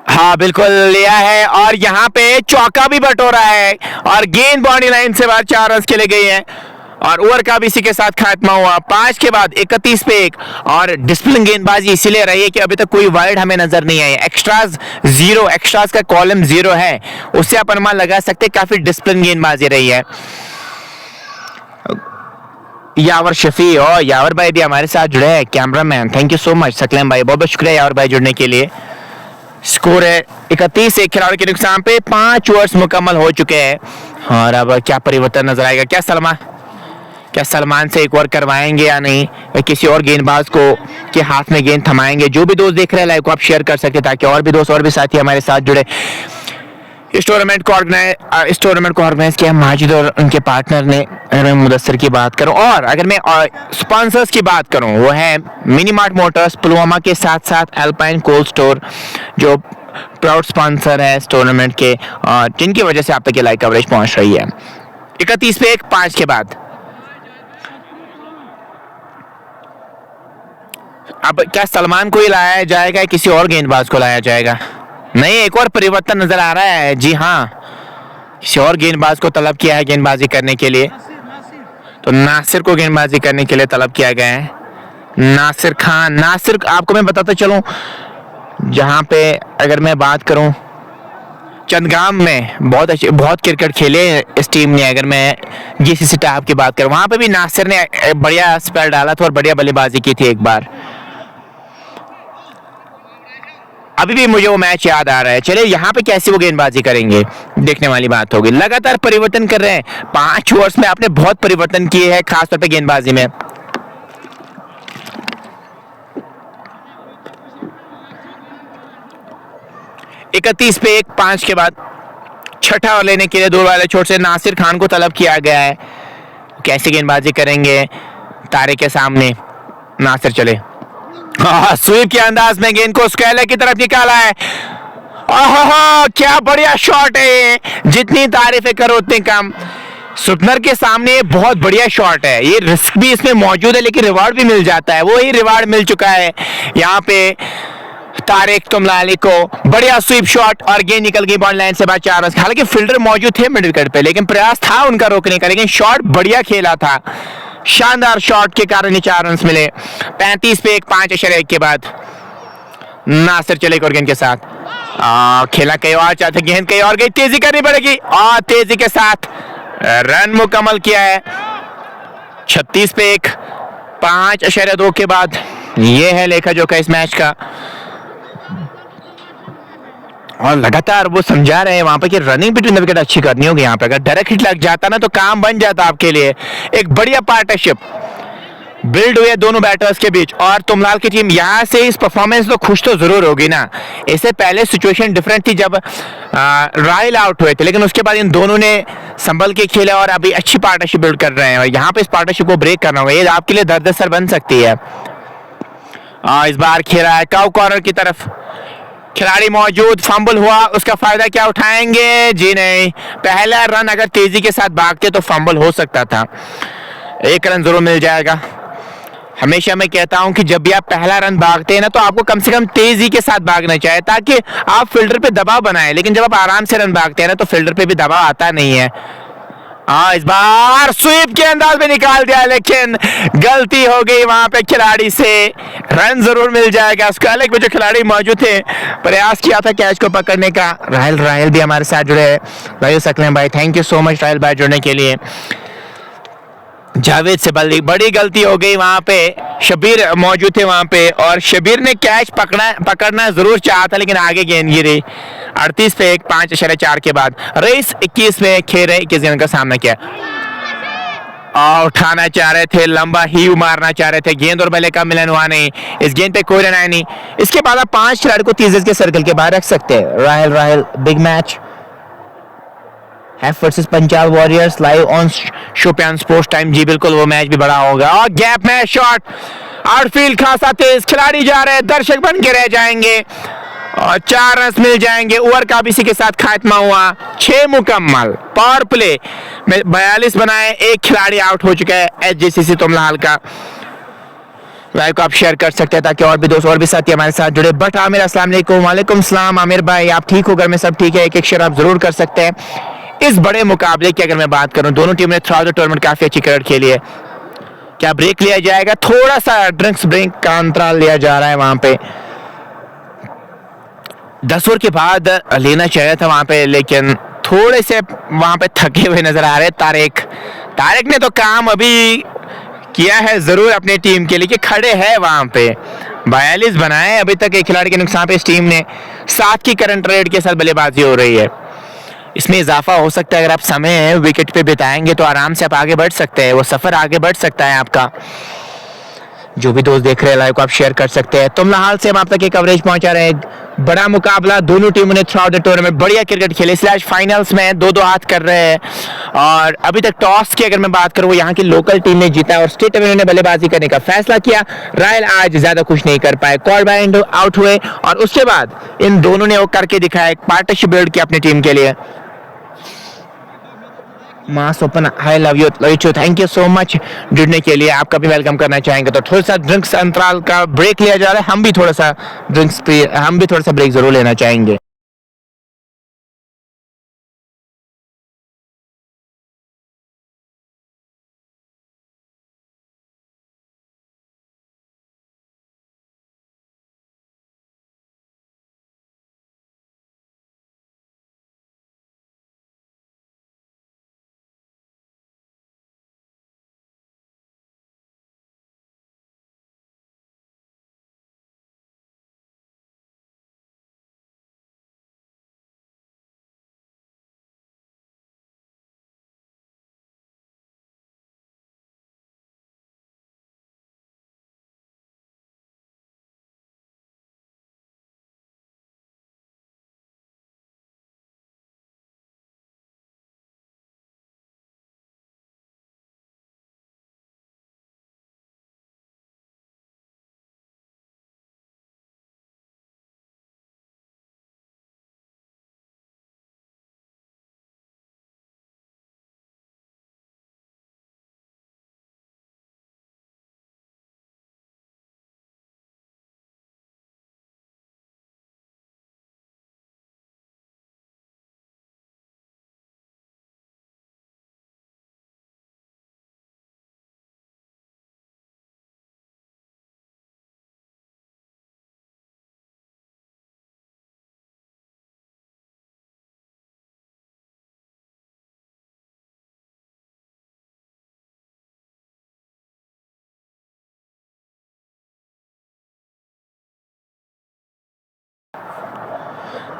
हाँ बिल्कुल लिया है और यहाँ पे चौका भी बटोरा है और गेंद बाउंड्री लाइन से बाहर 4 रन खेले गए हैं और ओवर का भी इसी के साथ खात्मा हुआ। 5 के बाद 31 पे 1 और डिसिप्लिन गेंदबाजी इसीलिए रही है कि अभी तक कोई वाइड हमें नजर नहीं आई। एक्स्ट्राज 0, एक्स्ट्राज का कॉलम 0 है, उससे आप अनुमान लगा सकते हैं काफी डिसिप्लिन गेंदबाजी रही है। यावर शफी और यावर भाई भी हमारे साथ जुड़े हैं, cameraman, thank you so much. Saqlain भाई बहुत बहुत शुक्रिया यावर भाई जुड़ने के लिए। स्कोर है 31, एक खिलाड़ी के नुकसान पे 5 ओवर्स मुकम्मल हो चुके हैं और अब क्या परिवर्तन नजर आएगा? क्या सलमान से एक ओवर करवाएंगे या नहीं, या किसी और गेंदबाज को के हाथ में गेंद थमाएंगे? जो भी दोस्त देख रहे हैं लाइव को आप शेयर कर सकते हैं ताकि और भी दोस्त और भी साथी हमारे साथ जुड़े। इस टूर्नामेंट को ऑर्गेनाइज किया माजिद और उनके पार्टनर ने। अगर मैं मुदस्सिर की बात करूं और अगर मैं स्पॉन्सर्स की बात करूं, वो है मिनी मार्ट मोटर्स पुलवामा के साथ साथ एल्पाइन कोल्ड स्टोर जो प्राउड स्पॉन्सर है इस टूर्नामेंट के और जिनकी वजह से आप तक ये लाइव कवरेज पहुंच रही है। 31 पे 1, 5 के बाद। अब क्या सलमान को ही लाया जाएगा या किसी और गेंदबाज को लाया जाएगा? नहीं, एक और परिवर्तन नजर आ रहा है। जी हाँ, किसी और गेंदबाज को तलब किया है गेंदबाजी करने के लिए, तो नासिर को गेंदबाजी करने के लिए तलब किया गया है। नासिर खान, नासिर आपको मैं बताता चलूं, जहां पे अगर मैं बात करूं चंदगाम में बहुत क्रिकेट खेले इस टीम ने। अगर मैं जीसीसी टॉप की बात करूं, वहां पे भी नासिर ने बढ़िया स्पेल डाला था और बढ़िया बल्लेबाजी की थी एक बार। अभी भी मुझे वो मैच याद आ रहा है। चलिए यहाँ पे कैसे वो गेंदबाजी करेंगे देखने वाली बात होगी। लगातार परिवर्तन कर रहे हैं, 5 ओवर्स में आपने बहुत परिवर्तन किए हैं खासतौर पे गेंदबाजी में। इकतीस पे 1, 5 के बाद छठा ओवर लेने के लिए 2 वाले छोर से नासिर खान को तलब किया गया है। कैसे गेंदबाजी करेंगे तारे के सामने? नासिर चले, स्वीप के अंदाज में गेंद को स्क्वायर की तरफ निकाला है। क्या बढ़िया शॉट है ये, जितनी तारीफें करो उतनी कम। सुपनर के सामने बहुत बढ़िया शॉट है, ये रिस्क भी इसमें मौजूद है लेकिन रिवार्ड भी मिल जाता है, वो ही रिवार्ड मिल चुका है यहाँ पे तारिक तुमलाली को। बढ़िया स्वीप शॉट और गेंद निकल गई बॉल लाइन से बाहर 4 रन। हालांकि फील्डर मौजूद थे मिड विकेट पे, लेकिन प्रयास था उनका रोकने का, लेकिन शॉट बढ़िया खेला था। शानदार शॉट के कारण 4 रन मिले। 35 पे 1, 5.1 के बाद नासिर चले एक और गेंद के साथ। खेला कहीं और चाहते, गेंद कहीं और गई, तेजी करनी पड़ेगी और तेजी के साथ रन मुकम्मल किया है 36 पे 1, 5.2 के बाद। ये है लेखा जोखा इस मैच का। और लगातार वो समझा रहे हैं वहां पे कि रनिंग बिटवीन द विकेट अच्छी करनी होगी। यहाँ पे अगर डायरेक्ट हिट लग जाता ना तो काम बन जाता आपके लिए। एक बढ़िया पार्टनरशिप बिल्ड हुई है दोनों बैटर्स के बीच। और तुमलाल की टीम यहाँ से इस परफॉर्मेंस तो खुश तो जरूर होगी ना। इससे पहले सिचुएशन डिफरेंट थी जब राहिल आउट हुए थे, लेकिन उसके बाद इन दोनों ने संभल के खेला और अभी अच्छी पार्टनरशिप बिल्ड कर रहे हैं। और यहाँ पे इस पार्टनरशिप को ब्रेक करना होगा, ये आपके लिए दर्द सर बन सकती है। इस बार खेला है काउ कॉर्नर की तरफ, खिलाड़ी मौजूद, फंबल हुआ, उसका फायदा क्या उठाएंगे? जी नहीं, पहला रन अगर तेजी के साथ भागते तो फंबल हो सकता था। 1 रन जरूर मिल जाएगा। हमेशा मैं कहता हूं कि जब भी आप पहला रन भागते हैं ना तो आपको कम से कम तेजी के साथ भागना चाहिए ताकि आप फील्डर पे दबाव बनाएं। लेकिन जब आप आराम से रन भागते हैं ना तो फील्डर पे भी दबाव आता नहीं है। इस बार स्वीप के अंदाज में निकाल दिया, लेकिन गलती हो गई वहां पे खिलाड़ी से। रन जरूर मिल जाएगा। उसके अलग में जो खिलाड़ी मौजूद थे, प्रयास किया था कैच को पकड़ने का। राहिल भी हमारे साथ जुड़े हैं। भाई सकलें भाई, thank you so much Rahil भाई जुड़ने के लिए। जावेद से बड़ी गलती हो गई वहां पे। शबीर मौजूद थे वहां पे और शबीर ने कैच पकड़ना जरूर चाहा था, लेकिन आगे गेंद गिरी। 38 पे 1, 5.4 के बाद। रईस 21 में खेल 21 गेंद का सामना किया और उठाना चाह रहे थे, लंबा ही मारना चाह रहे थे। गेंद और बल्ले का मिलन हुआ नहीं। इस गेंद पे कोई रन आया नहीं। इसके बाद आप 5 खिलाड़ी को 30 के सर्कल के बाहर रख सकते हैं। Rahil big match F versus Punjab warriors live on Shopian sports time. जी बिल्कुल, वो मैच भी बड़ा होगा। और गैप में शॉट, आउटफील्ड खासा तेज, खिलाड़ी जा रहे हैं, दर्शक बन के रह जाएंगे और 4 रन मिल जाएंगे। ओवर का भी इसी के साथ खात्मा हुआ। 6 मुकम्मल। पावर प्ले में 42 बनाए, 1 खिलाड़ी आउट हो चुका है एचजीसीसी तुमलाल का। लाइव को आप शेयर कर सकते हैं ताकि और भी दोस्त और भी साथी हमारे साथ जुड़े। बट आमिर अस्सलाम वालेकुम। वालेकुम सलाम आमिर भाई, आप ठीक हो? घर में सब ठीक है? एक शेयर आप जरूर कर सकते हैं। इस बड़े मुकाबले की अगर मैं बात करूं, दोनों टीम ने थ्रू आउट द टूर्नामेंट काफी अच्छी क्रिकेट खेली है। क्या ब्रेक लिया जाएगा? थोड़ा सा ड्रिंक्स ब्रेक का अंतराल लिया जा रहा है वहां पे। 10 ओवर के बाद लेना चाहिए था वहां पे, लेकिन थोड़े से वहां पे थके हुए नजर आ रहे। तारिक ने तो काम अभी किया है जरूर अपनी टीम के लिए कि खड़े हैं वहां पे। 42 बनाए अभी तक, एक खिलाड़ी के नुकसान पे इस टीम ने 7 की करंट रेट के साथ बल्लेबाजी हो रही है। इसमें इजाफा हो सकता है। अगर आप समय विकेट पे बिताएंगे तो आराम से आप आगे बढ़ सकते हैं, वो सफर आगे बढ़ सकता है आपका। जो भी दोस्त देख रहे हैं लाइव को आप शेयर कर सकते हैं। तुमलाहाल से हम आप तक ये कवरेज पहुंचा रहे हैं। बड़ा मुकाबला, दोनों टीमों ने थ्रू आउट द टूर्नामेंट बढ़िया क्रिकेट खेले, इसलिए आज फाइनल्स में 2-2 हाथ कर रहे हैं। और अभी तक टॉस की अगर मैं बात करूं, यहाँ की लोकल टीम ने जीता और स्टेट में उन्होंने बल्लेबाजी करने का फैसला किया। रायल आज ज्यादा खुश नहीं कर पाए, कॉल बाय आउट हुए और उसके बाद इन दोनों ने वो करके दिखाया, एक पार्टनरशिप बिल्ड की अपनी टीम के लिए। मास ओपन, I love you too, thank you so much जुड़ने के लिए। आपका भी वेलकम करना चाहेंगे। तो थोड़ा सा ड्रिंक्स अंतराल का ब्रेक लिया जा रहा है, हम भी थोड़ा सा ब्रेक जरूर लेना चाहेंगे।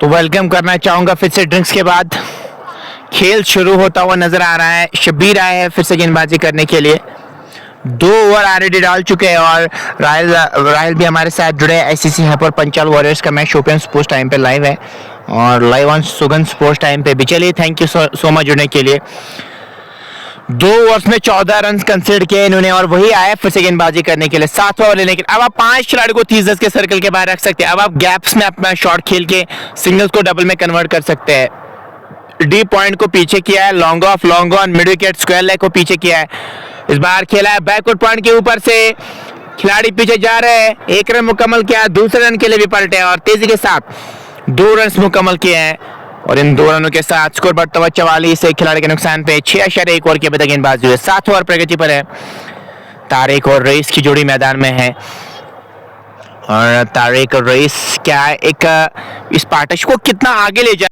तो वेलकम करना चाहूँगा फिर से ड्रिंक्स के बाद। खेल शुरू होता हुआ नजर आ रहा है। शब्बीर आए हैं फिर से गेंदबाजी करने के लिए। 2 ओवर ऑलरेडी डाल चुके हैं और राहिल भी हमारे साथ जुड़े हैं। आईसीसी यहाँ पर पंचाल वॉरियर्स का मैच ओपन स्पोर्ट्स टाइम पे लाइव है और live on Sugan sports time पे भी। चलिए, थैंक यू सो मच जुड़ने के लिए। 2 ओवर्स में 14 रन कंसीडर किए इन्होंने और वही आया फिर से गेंदबाजी करने के लिए 7 ओवर लेने के लिए। अब आप 5 खिलाड़ी को 30 के सर्कल के बाहर रख सकते हैं। अब आप गैप्स में अपना शॉट खेल के सिंगल्स को डबल में कन्वर्ट कर सकते हैं। डी पॉइंट को पीछे किया है, long on, mid wicket, square leg को पीछे किया है। इस बार खेला है बैकवर्ड पॉइंट के ऊपर से, खिलाड़ी पीछे जा रहे हैं। 1 रन मुकम्मल किया, दूसरे रन के लिए भी पलटे और तेजी के साथ 2 रन मुकम्मल किए हैं और इन 2 रनों के साथ स्कोर बढ़ता हुआ 44। एक खिलाड़ी के नुकसान पे 6.1 ओवर के अभी तक गेंदबाजी हुई। 7 ओवर प्रगति पर है। तारिक और रईस की जोड़ी मैदान में है और तारिक और रईस क्या एक इस पार्टनरशिप को कितना आगे ले जाए।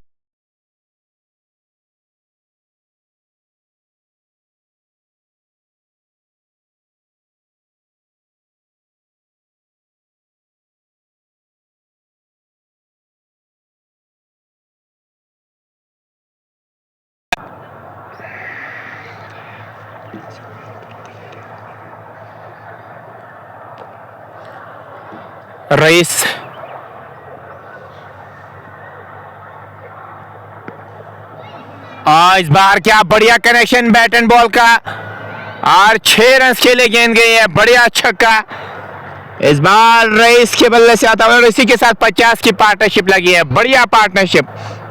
रईस इस बार क्या बढ़िया कनेक्शन बैट एंड बॉल का और 6 रन खेले गेंद गई है। बढ़िया छक्का इस बार रईस के बल्ले से आता हुआ और इसी के साथ 50 की पार्टनरशिप लगी है। बढ़िया पार्टनरशिप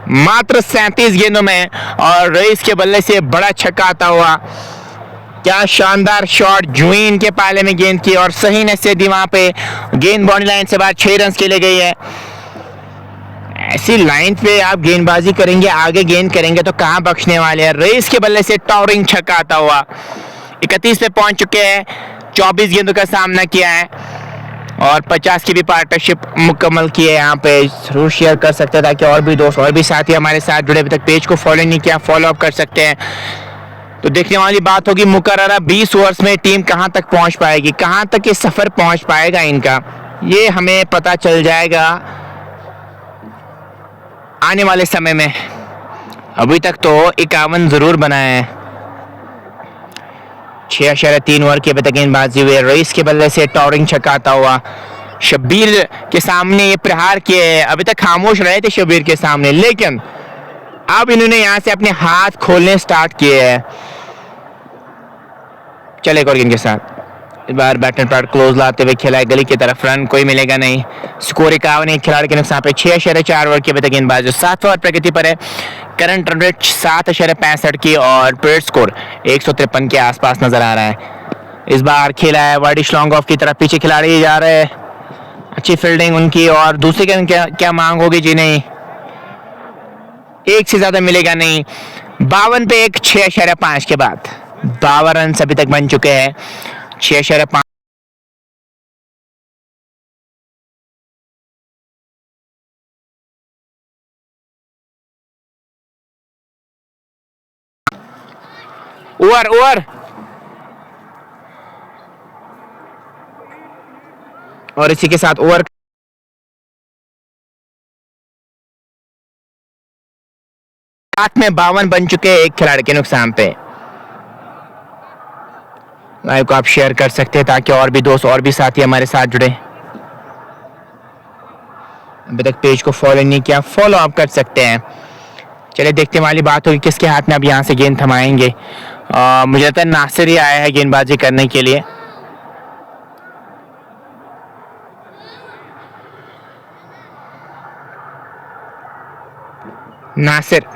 मात्र 37 गेंदों में और रईस के बल्ले से बड़ा छक्का आता हुआ। क्या शानदार शॉट, जुइन के पाले में गेंद की और सही नसीदी वहां पे गेंद बाउंड्री लाइन से बाहर 6 रन के लिए गई है। ऐसी लाइन पे आप गेंदबाजी करेंगे, आगे गेंद करेंगे तो कहां बख्शने वाले हैं। रईस के बल्ले से टॉवरिंग छक्का आता हुआ। 31 पे पहुंच चुके हैं, 24 गेंदों का सामना किया है और 50 की भी पार्टनरशिप मुकम्मल की है। यहाँ पे जरूर शेयर कर सकते हैं ताकि और भी दोस्त और भी साथी हमारे साथ जुड़े। अभी तक पेज को फॉलो नहीं किया, फॉलो अप कर सकते हैं। तो देखने वाली बात होगी मुकर्ररा 20 ओवर्स में टीम कहां तक पहुंच पाएगी, कहां तक ये सफर पहुंच पाएगा इनका, ये हमें पता चल जाएगा आने वाले समय में। अभी तक तो 51 जरूर बनाए हैं। 6.3 ओवर की अभी तक गेंदबाजी हुई। रईस के बल्ले से टॉवरिंग छक्का आता हुआ। शब्बीर के सामने ये प्रहार किए, अभी तक खामोश रहे थे शब्बीर के सामने, लेकिन अब इन्होंने यहां से अपने हाथ खोलने स्टार्ट किए हैं। चले और गेंद के साथ इस बार बैटन पर क्लोज लाते हुए खेला है गली की तरफ, रन कोई मिलेगा नहीं। स्कोर 51, एक खिलाड़ी के नुकसान पे 6.4 ओवर की अभी तक गेंदबाजी। 7 ओवर प्रगति पर है। करंट रन रेट 7.65 की और पीरियड स्कोर 153 के आसपास नजर आ रहा है। इस बार खेला है वाइडिश लॉन्ग ऑफ की तरफ, पीछे खिलाड़ी जा रहे हैं। अच्छी फील्डिंग उनकी और दूसरे के क्या मांग होगी जी, नहीं, एक से ज्यादा मिलेगा नहीं। 52 पे एक 6.5 के बाद 52 रन अभी तक बन चुके हैं। 6.5 ओवर और इसी के साथ ओवर में 52 बन चुके हैं एक खिलाड़ी के नुकसान पे। लाइव को आप शेयर कर सकते हैं ताकि और भी दोस्त और भी साथी हमारे साथ जुड़े। अभी तक पेज को फॉलो नहीं किया, फॉलो आप कर सकते हैं। चलिए देखते वाली बात होगी किसके हाथ में अब यहाँ से गेंद थमाएंगे। मुझे लगता है नासिर ही आया है गेंदबाजी करने के लिए। नासिर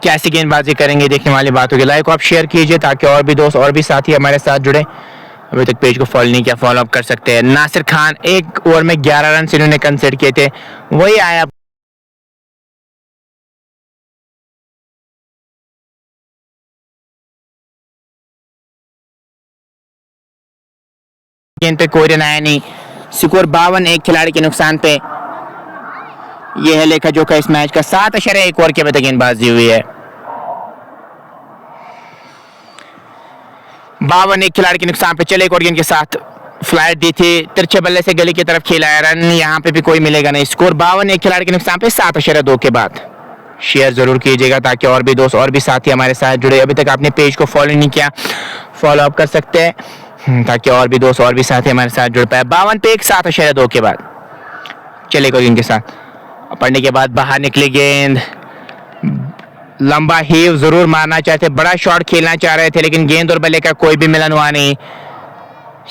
कैसी गेंदबाजी करेंगे देखने वाली बात होगी। लाइक को आप शेयर कीजिए ताकि और भी दोस्त और भी साथी हमारे साथ जुड़े। अभी तक पेज को फॉलो नहीं किया, फॉलो अप कर सकते हैं। नासिर खान 1 ओवर में 11 रन इन्होंने कंसीडर किए थे, वही आया गेंद पे, कोई रन आया नहीं। स्कोर 52 एक खिलाड़ी के नुकसान पे। यह है लेखा जोखा इस मैच का। 7.1 ओवर के अभी तक गेंदबाजी हुई है। 52 एक खिलाड़ी के नुकसान पे। चले एक और गेंद के साथ फ्लाइट दी थी, तिरछे बल्ले से गली की तरफ खेला है, रन यहाँ पे भी कोई मिलेगा नहीं। स्कोर 52, एक खिलाड़ी के नुकसान पे 7.2 के बाद। शेयर जरूर कीजिएगा ताकि और भी दोस्त और भी साथी हमारे साथ जुड़े। अभी तक आपने पेज को फॉलो नहीं किया, फॉलो अप कर सकते हैं ताकि और भी दोस्त और भी साथी हमारे साथ जुड़ पाए। 52 पे एक 7.2 के बाद। चले कोई इनके साथ पढ़ने के बाद बाहर निकली गेंद, लंबा हीव जरूर मारना चाहते, बड़ा शॉट खेलना चाह रहे थे लेकिन गेंद और बल्ले का कोई भी मिलन हुआ नहीं।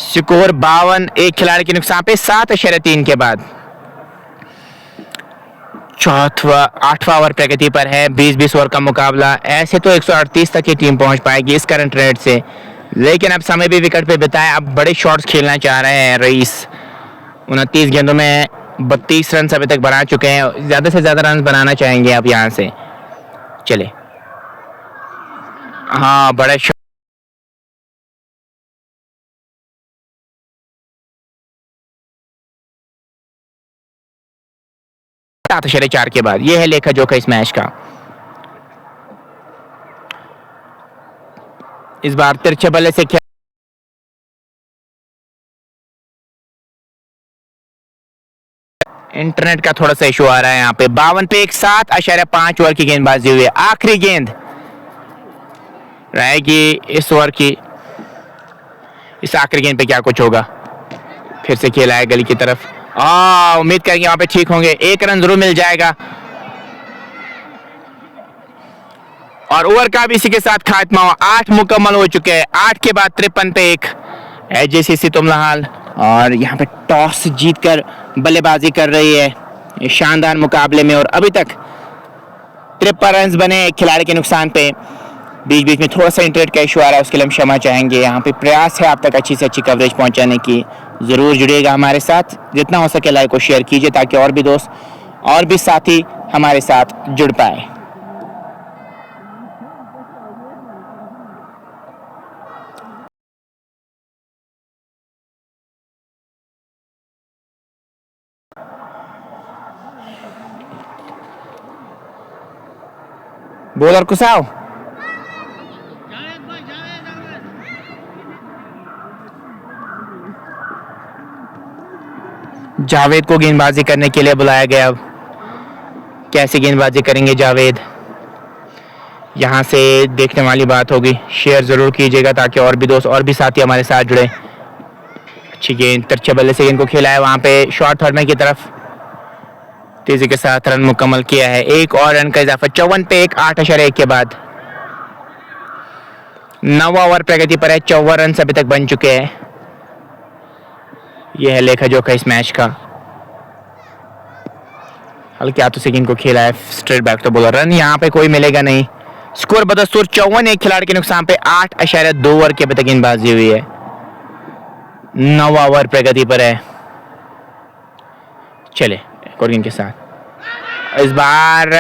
स्कोर 52, एक खिलाड़ी के नुकसान पे 7.3 के बाद। आठवां ओवर प्रगति पर है, 20-20 ओवर का मुकाबला। ऐसे तो 138 तक की टीम पहुंच पाएगी इस करंट रेट से, लेकिन अब समय भी विकेट पे बिताए, अब बड़े शॉट्स खेलना चाह रहे हैं रईस। 29 गेंदों में 32 रन अभी तक बना चुके हैं, ज्यादा से ज्यादा रन बनाना चाहेंगे अब यहां से। चले, हाँ बड़ा 7.4 के बाद। यह है लेखा जोखा इस मैच का। इस बार तिरछे बल्ले से इंटरनेट का थोड़ा सा इशू आ रहा है यहाँ पे। 52 पे एक 7.5 ओवर की गेंदबाजी हुई है। आखिरी गेंद रहेगी इस ओवर की। इस आखिरी गेंद पे क्या कुछ होगा। फिर से खेला है गली की तरफ, उम्मीद करेंगे वहां पे ठीक होंगे, एक रन जरूर मिल जाएगा। और ओवर का भी इसी के साथ खात्मा हुआ। 8 मुकम्मल हो चुके हैं। 8 के बाद 53 पे एक। एचजेसीसी तुमलहाल और यहाँ पे टॉस जीतकर बल्लेबाजी कर रही है शानदार मुकाबले में, और अभी तक 53 रन बने एक खिलाड़ी के नुकसान पे। बीच बीच में थोड़ा सा इंटरनेट का इशू आ रहा है, उसके लिए हम क्षमा चाहेंगे। यहाँ पे प्रयास है आप तक अच्छी से अच्छी कवरेज पहुंचाने की। जरूर जुड़िएगा हमारे साथ, जितना हो सके लाइक और शेयर कीजिए ताकि और भी दोस्त और भी साथी हमारे साथ जुड़ पाए। बॉलर कुसाओ, जावेद को गेंदबाजी करने के लिए बुलाया गया। अब कैसे गेंदबाजी करेंगे जावेद, यहां से देखने वाली बात होगी। शेयर जरूर कीजिएगा ताकि और भी दोस्त और भी साथी हमारे साथ जुड़े। अच्छी गेंद, तिरछे बल्ले से गेंद को खेला है वहां पे शॉर्ट थर्ड में की तरफ, तेजी के साथ रन मुकम्मल किया है। एक और रन का इजाफा। 54 पे एक 8.1 के बाद। 9वां ओवर प्रगति पर है, 54 रन अभी तक बन चुके हैं। यह है लेखा जोखा इस मैच का। हल्के हाथों से गेंद को खेला है स्ट्रेट बैक तो बॉलर। रन यहाँ पे कोई मिलेगा नहीं। स्कोर बदस्तूर 54, एक खिलाड़ी के नुकसान पे 8.2 ओवर के अभी तक गेंदबाजी हुई है। 9वां ओवर प्रगति पर है। चले एक और गेंद के साथ। इस बार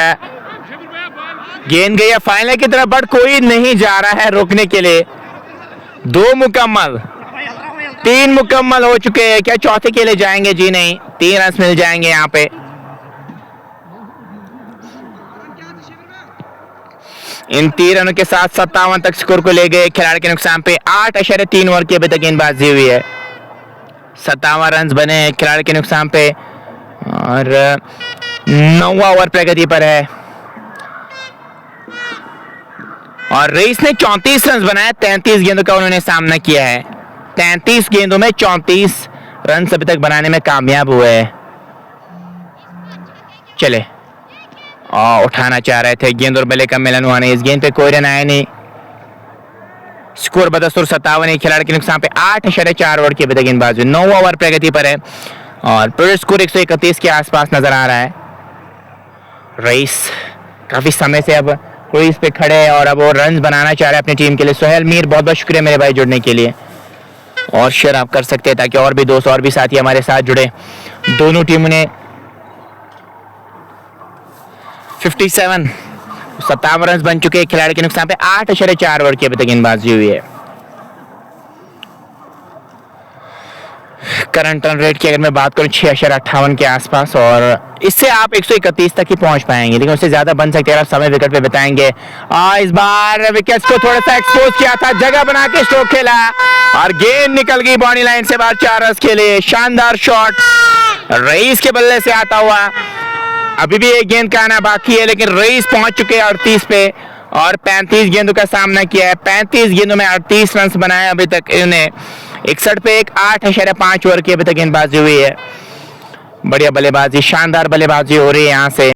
गेंद गई है फाइनल की तरफ, बट कोई नहीं जा रहा है रोकने के लिए। 2 मुकम्मल, 3 मुकम्मल हो चुके हैं। क्या चौथे के लिए जाएंगे? जी नहीं, 3 रन मिल जाएंगे यहाँ पे। इन 3 रनों के साथ 57 तक स्कोर को ले गए खिलाड़ी के नुकसान पे। 8.3 ओवर की अभी तक गेंदबाजी हुई है। 57 रन बने खिलाड़ी के नुकसान पे और 9वां ओवर प्रगति पर है। और रईस ने 34 रन बनाए। 33 गेंदों का उन्होंने सामना किया है। 33 गेंदों में 34 रन अभी तक बनाने में कामयाब हुए हैं। चले, उठाना चाह रहे थे, गेंद और बल्ले का मिलन हुआ नहीं। इस गेंद पे कोई रन आया नहीं। स्कोर बदस्तूर 57, एक खिलाड़ी के नुकसान पे 8.4 ओवर की अभी तक गेंदबाजी। 9वां ओवर प्रगति पर है और पूरे स्कोर 131 के आसपास नजर आ रहा है। रईस काफी समय से अब क्रीज पे खड़े हैं और अब वो रन बनाना चाह रहे हैं अपनी टीम के लिए। सोहेल मीर, बहुत बहुत शुक्रिया मेरे भाई जुड़ने के लिए, और शेयर आप कर सकते हैं ताकि और भी दोस्त और भी साथी हमारे साथ जुड़े। दोनों टीमों ने 57 रन बन चुके हैं खिलाड़ी के नुकसान पे। 8.4 ओवर की अभी तक गेंदबाजी हुई है। करंट रन रेट की अगर मैं बात करूं 6.58 के आसपास, और इससे आप 131 तक ही पहुंच पाएंगे, लेकिन उससे ज्यादा बन सकते हैं अगर आप समय विकेट पे बिताएंगे। इस बार विकेट्स को थोड़ा सा एक्सपोज किया था, जगह बना के स्ट्रोक खेला और गेंद निकल गई बाउंड्री लाइन से बाहर, 4 रन के लिए। शानदार शॉट रईस के बल्ले से आता हुआ। अभी भी एक गेंद का आना बाकी है, लेकिन रईस पहुंच चुके हैं 38 पे और 35 गेंदों का सामना किया है। 35 गेंदों में 38 रन बनाए अभी तक इन्होंने। 61 पे एक 8.5 ओवर की अभी तक गेंदबाजी हुई है। बढ़िया बल्लेबाजी, शानदार बल्लेबाजी हो रही है यहां से।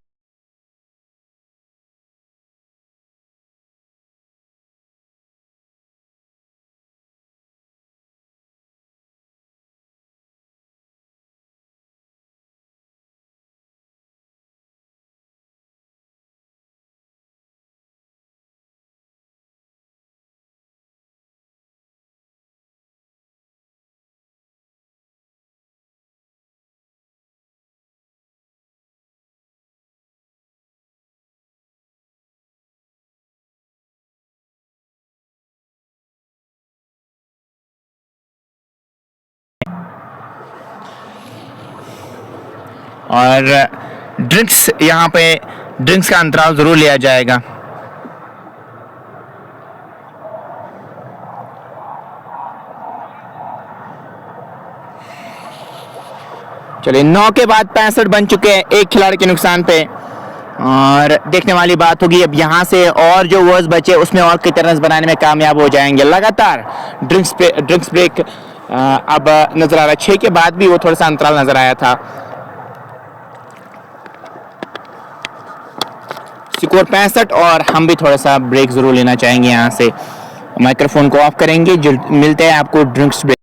और ड्रिंक्स, यहाँ पे ड्रिंक्स का अंतराल जरूर लिया जाएगा। चलिए, 9 के बाद 65 बन चुके हैं एक खिलाड़ी के नुकसान पे। और देखने वाली बात होगी अब यहाँ से और जो ओवर्स बचे उसमें और कितने रन बनाने में कामयाब हो जाएंगे। लगातार ड्रिंक्स ब्रेक अब नजर आ रहा है। 6 के बाद भी वो थोड़ा सा अंतराल नजर आया था। स्कोर 65 और हम भी थोड़ा सा ब्रेक जरूर लेना चाहेंगे यहाँ से। माइक्रोफोन को ऑफ करेंगे, जो मिलते हैं आपको drinks break.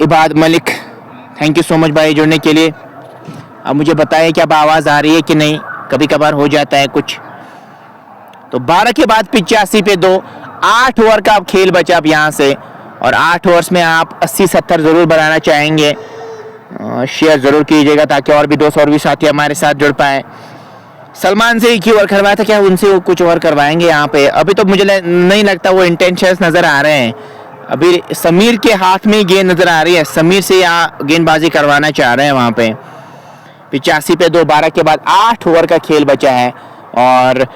Ibad Malik, thank you so much भाई जुड़ने के लिए। अब मुझे बताएं कि अब आवाज़ आ रही है कि नहीं, कभी कभार हो जाता है कुछ। तो 12 के बाद 85 पे 2, 8 ओवर का अब खेल बचा अब यहाँ से, और 8 ओवर्स में आप 80-70 ज़रूर बनाना चाहेंगे। शेयर ज़रूर कीजिएगा ताकि और भी 200 और भी साथी हमारे साथ जुड़ पाए। सलमान से एक ही ओवर करवाया था, क्या उनसे वो कुछ और करवाएंगे यहाँ पे? अभी तो मुझे नहीं लगता वो इंटेंशंस नज़र आ रहे हैं। अभी समीर के हाथ में गेंद नज़र आ रही है, समीर से यहाँ गेंदबाजी करवाना चाह रहे हैं वहाँ पे। 85 पे 2, 12 के बाद 8 ओवर का खेल बचा है, और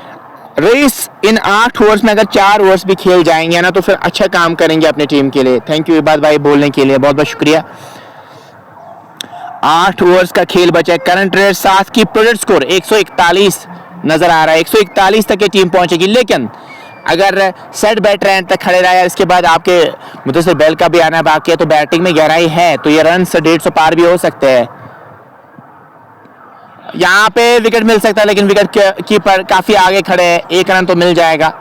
रईस इन 8 ओवर्स में अगर 4 ओवर्स भी खेल जाएंगे ना तो फिर अच्छा काम करेंगे अपनी टीम के लिए। थैंक यू इबाद भाई बोलने के लिए, बहुत बहुत शुक्रिया। 8 ओवर्स का खेल बचा है। करंट रेट 7 की प्रोजेक्ट स्कोर 141 नजर आ रहा है। 141 तक ये टीम पहुंचेगी, लेकिन अगर सेट बैट रैंक तक खड़े रहे, इसके बाद आपके मुदस्सिर बेल का भी आना बाकी है, तो बैटिंग में गहराई है, तो ये रन 150 पार भी हो सकते हैं। यहाँ पे विकेट मिल सकता है, लेकिन विकेट कीपर काफी आगे खड़े हैं, 1 रन तो मिल जाएगा।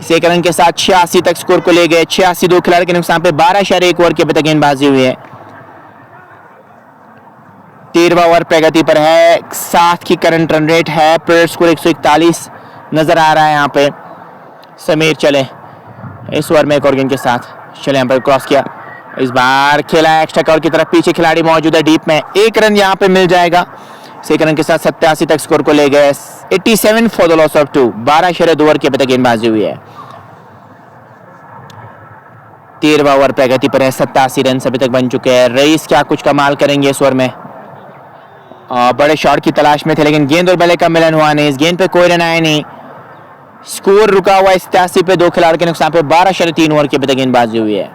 इस 1 रन के साथ 86 तक स्कोर को ले गए। 86 2 खिलाड़ी के नुकसान पे 12.1 ओवर की अभी तक गेंदबाजी हुई है। 13वां ओवर प्रगति पर है, 7 की करंट रन रेट है, प्लेयर स्कोर 141 नजर आ रहा है। यहाँ पे समीर चले इस ओवर में एक और गेंद के साथ चले, यहाँ पर क्रॉस किया, इस बार खेला है एक्स्ट्रा कवर की तरफ, पीछे खिलाड़ी मौजूद है डीप में, 1 रन यहाँ पे मिल जाएगा। 1 रन के साथ 87 तक स्कोर को ले गए। 87 for the loss of 2, 12.2 over की अभी तक गेंदबाजी हुई है। 13वां ओवर प्रगति पर है, 87 रन अभी तक बन चुके हैं। रईस क्या कुछ कमाल करेंगे इस ओवर में? बड़े शॉट की तलाश में थे, लेकिन गेंद और बल्ले का मिलन हुआ नहीं, इस गेंद पे कोई रन आया नहीं। स्कोर रुका हुआ 87 पे 2 खिलाड़ी के नुकसान पे 12.3 ओवर की अभी तक गेंदबाजी हुई है।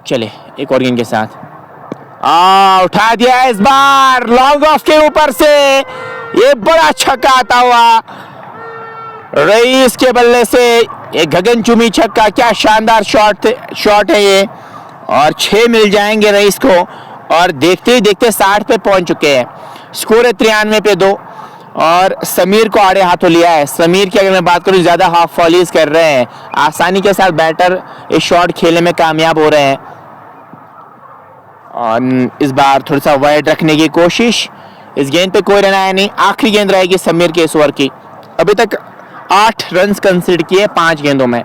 चले एक और गेंद के साथ उठा दिया इस बार लॉन्ग ऑफ के ऊपर से, ये बड़ा छक्का आता हुआ रईस के बल्ले से, एक गगनचुंबी छक्का, क्या शानदार शॉट है ये, और 6 मिल जाएंगे रईस को, और देखते ही देखते 60 पे पहुंच चुके हैं। स्कोर है 93 पे 2, और समीर को आड़े हाथों लिया है। समीर की अगर मैं बात करूं, ज्यादा हाफ वॉलीज कर रहे हैं, आसानी के साथ बैटर इस शॉट खेलने में कामयाब हो रहे हैं, और इस बार थोड़ा सा वाइड रखने की कोशिश। इस गेंद पे कोई रन आया नहीं, आखिरी गेंद रहेगी समीर के इस ओवर की। अभी तक 8 रन कंसीडर किए 5 गेंदों में।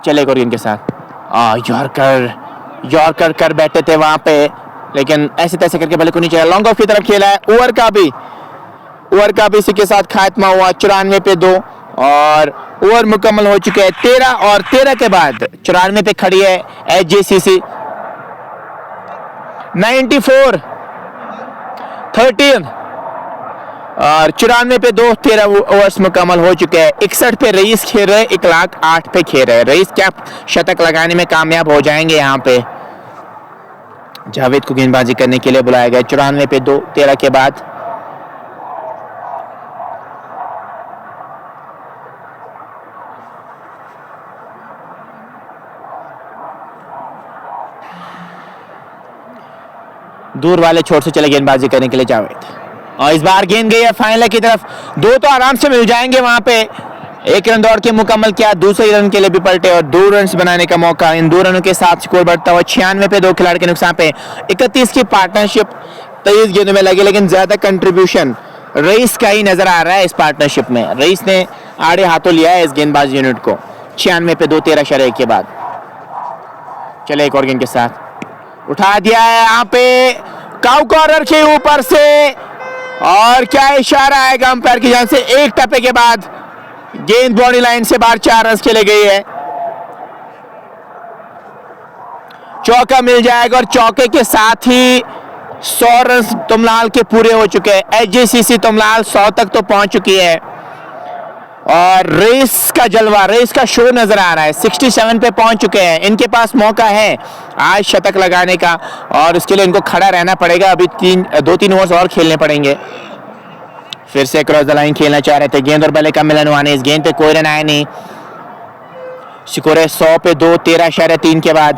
चले एक और गेंद के साथ यॉर्कर कर बैठे थे वहां पे, लेकिन ऐसे तैसे करके बल्ले को नहीं चाहिए। लॉन्ग ऑफ की तरफ खेला है। ओवर का भी इसी के साथ खात्मा हुआ। 94 पे 2, और ओवर मुकम्मल हो चुके हैं 13, और 13 के बाद 94 पे खड़ी है एचजीसीसी। 94-13, और 94 पे 2, 13 ओवर्स मुकम्मल हो चुके हैं। 61 पे रईस खेल रहे, 108 पे खेल रहे। रईस क्या शतक लगाने में कामयाब हो जाएंगे यहाँ पे? जावेद को गेंदबाजी करने के लिए बुलाया गया। 94 पे 2, 13 के बाद। दूर वाले छोर से चले गेंदबाजी करने के लिए जावेद, और इस बार गेंद गई है फाइनल की तरफ। 2 तो आराम से मिल जाएंगे वहां पे। 1 रन दौड़ के मुकम्मल किया, दूसरे रन के लिए भी पलटे, और 2 रन बनाने का मौका। इन 2 रनों के साथ स्कोर बढ़ता हुआ 96 पे 2 खिलाड़ी के नुकसान पे। 31 की पार्टनरशिप 23 गेंदों में लगी, लेकिन ज्यादा कंट्रीब्यूशन रईस का ही नजर आ रहा है इस पार्टनरशिप में। रईस ने आड़े हाथों लिया है इस गेंदबाजी यूनिट को। 96 पे 2, 13.1 के बाद। चले एक और गेंद के साथ उठा दिया है यहाँ पे काउ कॉर्नर के ऊपर से, और क्या इशारा आएगा अंपायर की जान से। 1 टप्पे के बाद गेंद बॉडी लाइन से बाहर 4 रन खेले गई है। चौका मिल जाएगा, और चौके के साथ ही 100 रन तुमलाल के पूरे हो चुके हैं। एचजीसीसी तुमलाल 100 तक तो पहुंच चुकी है, और रेस का जलवा, रेस का शो नजर आ रहा है। 67 पे पहुंच चुके हैं। इनके पास मौका है आज शतक लगाने का, और इसके लिए इनको खड़ा रहना पड़ेगा। अभी 2-3 ओवर्स और खेलने पड़ेंगे। फिर से क्रॉस द लाइन खेलना चाह रहे थे, गेंद और बल्ले का मिलन हुआ नहीं, इस गेंद पे कोई रन आया नहीं। स्कोर है 100 पे 2, 13.3 के बाद।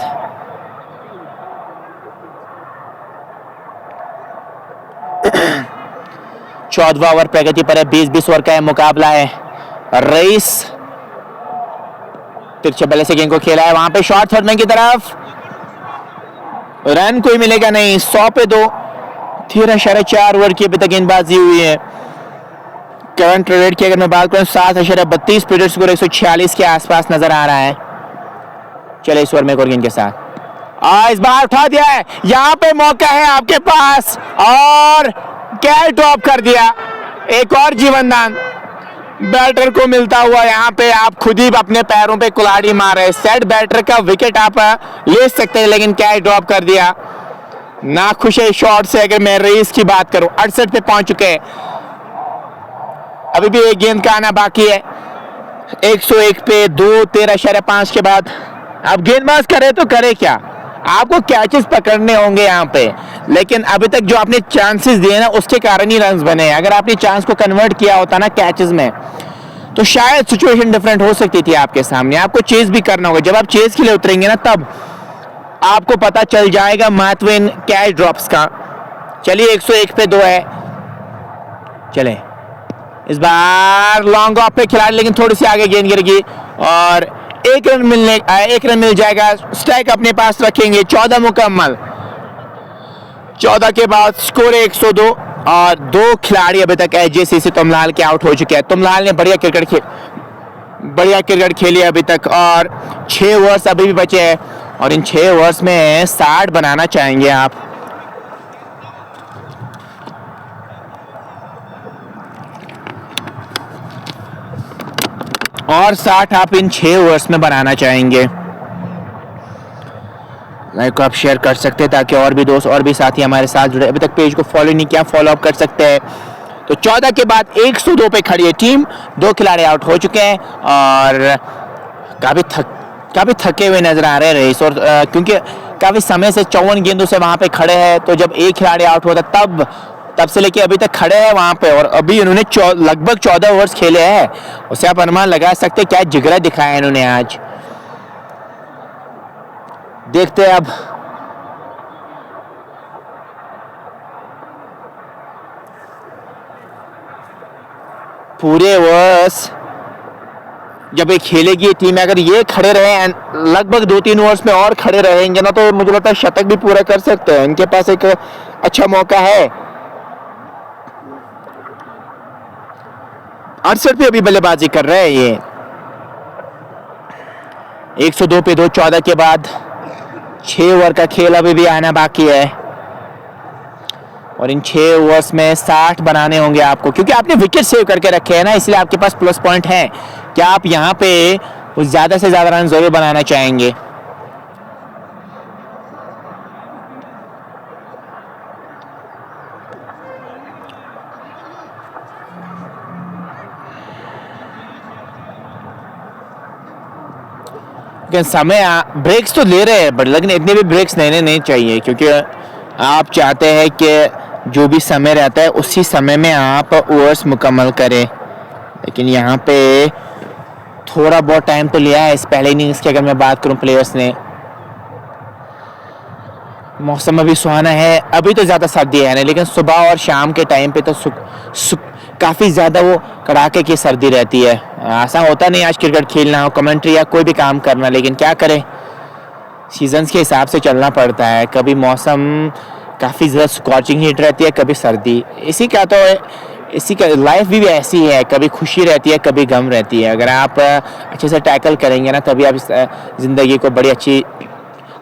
चौदहवां ओवर प्रगति पर है। 20-20 ओवर का मुकाबला है। रईस तिरछे बल्ले से गेंद को खेला है, वहां पे शॉट थर्ड मैन की तरफ, रन कोई मिलेगा नहीं। 100 पे 2, 13.4 ओवर की अभी तक गेंदबाजी हुई है। करंट रेट की अगर मैं बात करूं 7.32 पीरियड स्कोर 146 के आसपास नजर आ रहा है। चले इस ओवर में एक और गेंद के साथ इस बार उठा दिया है, यहां पे मौका है आपके पास और कैच ड्रॉप कर दिया। एक और जीवनदान बैटर को मिलता हुआ, यहाँ पे आप खुद ही अपने पैरों पे कुल्हाड़ी मार रहे। सेट बैटर का विकेट आप ले सकते हैं लेकिन कैच ड्रॉप कर दिया। ना खुश है शॉट से। अगर मैं रेस की बात करूं 68 पे पहुंच चुके हैं, अभी भी एक गेंद का आना बाकी है। 101 पे 2, 13.5 के बाद अब गेंदबाज करे तो करे क्या, आपको कैचेस पकड़ने होंगे यहाँ पे, लेकिन अभी तक जो आपने चांसेस दिए ना उसके कारण ही रन्स बने हैं। अगर आपने चांस को कन्वर्ट किया होता ना कैचेस में तो शायद सिचुएशन डिफरेंट हो सकती थी आपके सामने। आपको चेज भी करना होगा, जब आप चेज के लिए उतरेंगे ना तब आपको पता चल जाएगा महत्व इन कैच ड्रॉप्स का। चलिए 101 पे 2 है। चले इस बार लॉन्ग ऑफ पे खिलाड़ी, लेकिन थोड़ी सी आगे गेंद गिरेगी और एक रन मिल जाएगा। स्ट्राइक अपने पास रखेंगे। 14 मुकम्मल। 14 के बाद स्कोर 102 और 2 खिलाड़ी अभी तक एचजेसी से तुमलाल के आउट हो चुके हैं। तुमलाल ने बढ़िया क्रिकेट खेली अभी तक और 6 ओवर्स अभी भी बचे हैं और इन 6 ओवर्स में 60 बनाना चाहेंगे आप। और 60 आप इन 6 ओवर्स में बनाना चाहेंगे। लाइक को आप शेयर कर सकते हैं ताकि और भी दोस्त और भी साथी हमारे साथ जुड़े। अभी तक पेज को फॉलो नहीं किया, फॉलो अप कर सकते हैं। तो 14 के बाद 102 पे खड़ी है टीम। 2 खिलाड़ी आउट हो चुके हैं और काफी थके हुए नजर आ रहे हैं रईस, और क्योंकि काफी समय से 54 गेंदों से वहां पे खड़े हैं, तो जब एक खिलाड़ी आउट होता तब से लेके अभी तक खड़े हैं वहां पे, और अभी इन्होंने लगभग 14 ओवर्स खेले हैं। उससे आप अनुमान लगा सकते हैं क्या जिगरा दिखाया इन्होंने आज। देखते हैं अब पूरे ओवर्स जब ये खेलेगी टीम, अगर ये खड़े रहे लगभग 2-3 ओवर्स में और खड़े रहेंगे ना तो मुझे लगता है शतक भी पूरा कर सकते हैं। इनके पास एक अच्छा मौका है। 68 पे अभी बल्लेबाजी कर रहे हैं ये। 102 पे 2, 14 के बाद 6 ओवर का खेल अभी भी आना बाकी है और इन 6 ओवर्स में 60 बनाने होंगे आपको, क्योंकि आपने विकेट सेव करके रखे हैं ना, इसलिए आपके पास प्लस पॉइंट है। क्या आप यहाँ पे ज्यादा से ज्यादा रन जरूर बनाना चाहेंगे। समय ब्रेक्स तो ले रहे हैं बट लेकिन इतने भी ब्रेक्स लेने नहीं चाहिए, क्योंकि आप चाहते हैं कि जो भी समय रहता है उसी समय में आप ओवर्स मुकम्मल करें। लेकिन यहाँ पे थोड़ा बहुत टाइम तो लिया है इस पहले इनिंग्स की अगर मैं बात करूं प्लेयर्स ने। मौसम अभी सुहाना है, अभी तो ज़्यादा सर्दी है नहीं, लेकिन सुबह और शाम के टाइम पे तो काफ़ी ज़्यादा वो कड़ाके की सर्दी रहती है। ऐसा होता नहीं आज क्रिकेट खेलना हो, कमेंट्री या कोई भी काम करना, लेकिन क्या करें सीजन्स के हिसाब से चलना पड़ता है। कभी मौसम काफ़ी ज़्यादा स्कॉचिंग हीट रहती है, कभी सर्दी। इसी का लाइफ भी ऐसी है, कभी खुशी रहती है कभी गम रहती है। अगर आप अच्छे से टैकल करेंगे ना तभी आप इस ज़िंदगी को बड़ी अच्छी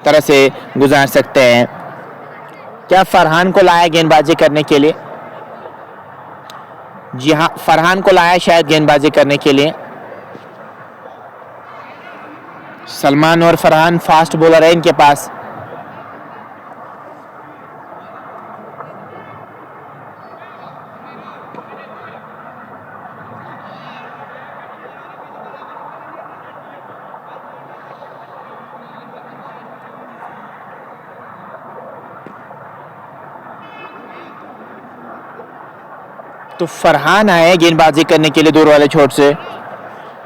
तरह से गुजार सकते हैं। क्या फरहान को लाया गेंदबाजी करने के लिए? जी हाँ, फरहान को लाया शायद गेंदबाजी करने के लिए। सलमान और फरहान फास्ट बॉलर है इनके पास। तो फरहान आए गेंदबाजी करने के लिए दूर वाले छोर से।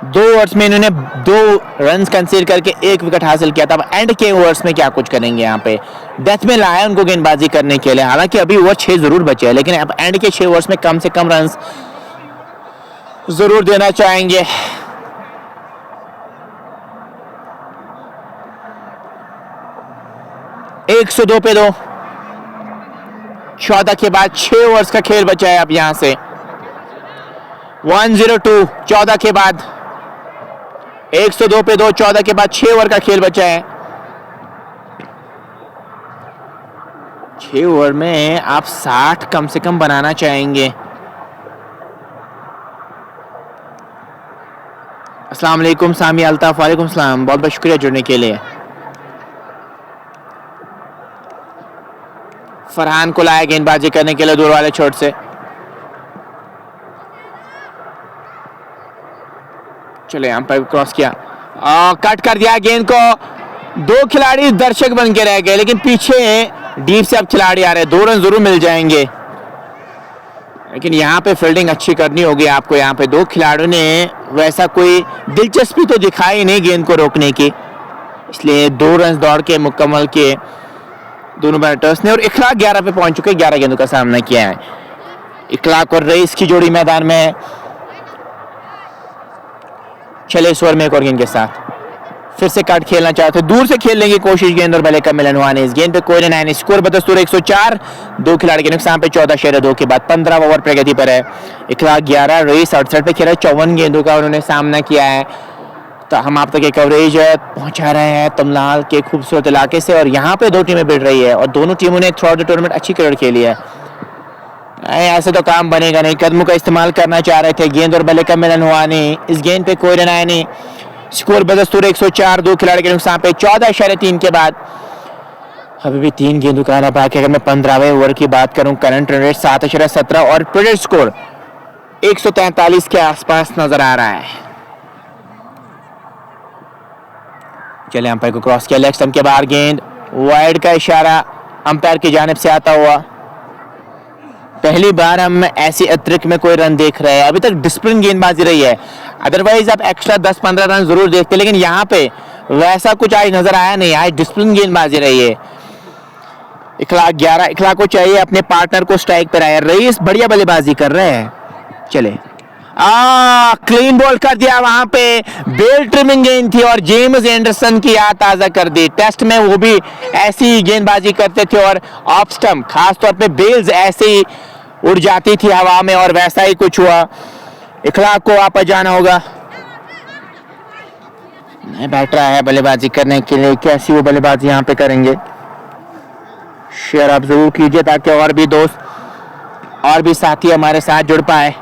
2 ओवर्स में इन्होंने 2 रन कंसीड करके 1 विकेट हासिल किया था। अब एंड के ओवर्स में क्या कुछ करेंगे यहाँ पे? डेथ में लाया उनको गेंदबाजी करने के लिए, हालांकि अभी ओवर 6 जरूर बचे हैं, लेकिन अब एंड के 6 ओवर्स में कम से कम रन जरूर देना चाहेंगे। 102 पे 2। 14 के बाद 6 ओवर्स का खेल बचा है अब यहां से। 102 14 के बाद 102 पे 2। 14 के बाद 6 ओवर का खेल बचा है। 6 ओवर में आप 60 कम से कम बनाना चाहेंगे। अस्सलाम वालेकुम सामी अल्ताफ, वालेकुम सलाम, बहुत बहुत शुक्रिया जुड़ने के लिए। फरहान को लाया गेंदबाजी करने के लिए दूर वाले छोर से। चले यहाँ पर क्रॉस किया, कट कर दिया गेंद को। 2 खिलाड़ी दर्शक बन के रह गए, लेकिन पीछे डीप से अब खिलाड़ी आ रहे हैं। 2 रन जरूर मिल जाएंगे, लेकिन यहाँ पे फील्डिंग अच्छी करनी होगी आपको। यहाँ पे 2 खिलाड़ियों ने वैसा कोई दिलचस्पी तो दिखाई नहीं गेंद को रोकने की, इसलिए 2 रन दौड़ के मुकम्मल किए दोनों बैटर्स ने। और इखलाक 11 पे पहुंच चुके, 11 गेंदों का सामना किया है। इखलाक और रईस की जोड़ी मैदान में है। चले इस ओवर में एक और गेंद के साथ फिर से कट खेलना चाहते, दूर से खेलने की कोशिश, गेंद और बल्ले का मिलन हुआ नहीं। इस गेंद पे कोई रन आया नहीं। स्कोर बदस्तूर 104, 2 खिलाड़ी के नुकसान पे 14 शेर 2 के बाद 15 ओवर प्रगति पर है। इखलाक 11, रईस 68 पे खेला। 54 गेंदों का उन्होंने सामना किया है। तो हम आप तक कवरेज पहुंचा रहे हैं तमलाल के खूबसूरत इलाके से, और यहाँ पे 2 टीमें भिड़ रही है और दोनों टीमों ने थ्रू आउट द टूर्नामेंट अच्छी क्रिकेट खेली है। ऐसे तो काम बनेगा नहीं। कदमों का इस्तेमाल करना चाह रहे थे, गेंद और बल्ले का मिलन हुआ नहीं। इस गेंद पे कोई रन आया नहीं। स्कोर बदस्तूर 104, 2 खिलाड़ी के नुकसान पे 14.3 के बाद अभी भी 3 गेंदों का आना बाकी। अगर मैं 15वें ओवर की बात करूं, करंट रन रेट 7.17 और प्रेडिक्ट स्कोर 143 के आसपास नजर आ रहा है। चले अंपायर को क्रॉस किया, लेग स्टंप के बाहर गेंद, वाइड का इशारा अंपायर की जानिब से आता हुआ। पहली बार हम ऐसी अतरिक में कोई रन देख रहे हैं। अभी तक डिसिप्लिन गेंदबाजी रही है, अदरवाइज आप एक्स्ट्रा 10-15 रन जरूर देखते, लेकिन यहाँ पे वैसा कुछ आज नजर आया नहीं। आज डिसिप्लिन गेंदबाजी रही है। इखलाक 11, इखलाक को चाहिए अपने पार्टनर को स्ट्राइक पर आया। रईस बढ़िया बल्लेबाजी कर रहे हैं। चले क्लीन बॉल कर दिया, वहां पे बेल ट्रिमिंग गेंद थी और जेम्स एंडरसन की याद ताजा कर दी। टेस्ट में वो भी ऐसी गेंदबाजी करते थे और ऑफ स्टंप खासतौर पे बेल्स ऐसे ही उड़ जाती थी हवा में, और वैसा ही कुछ हुआ। इखलाक को वापस जाना होगा। नहीं बैठ रहा है बल्लेबाजी करने के लिए, कैसी वो बल्लेबाजी यहाँ पे करेंगे। शेयर आप जरूर कीजिए ताकि और भी दोस्त और भी साथी हमारे साथ जुड़ पाए।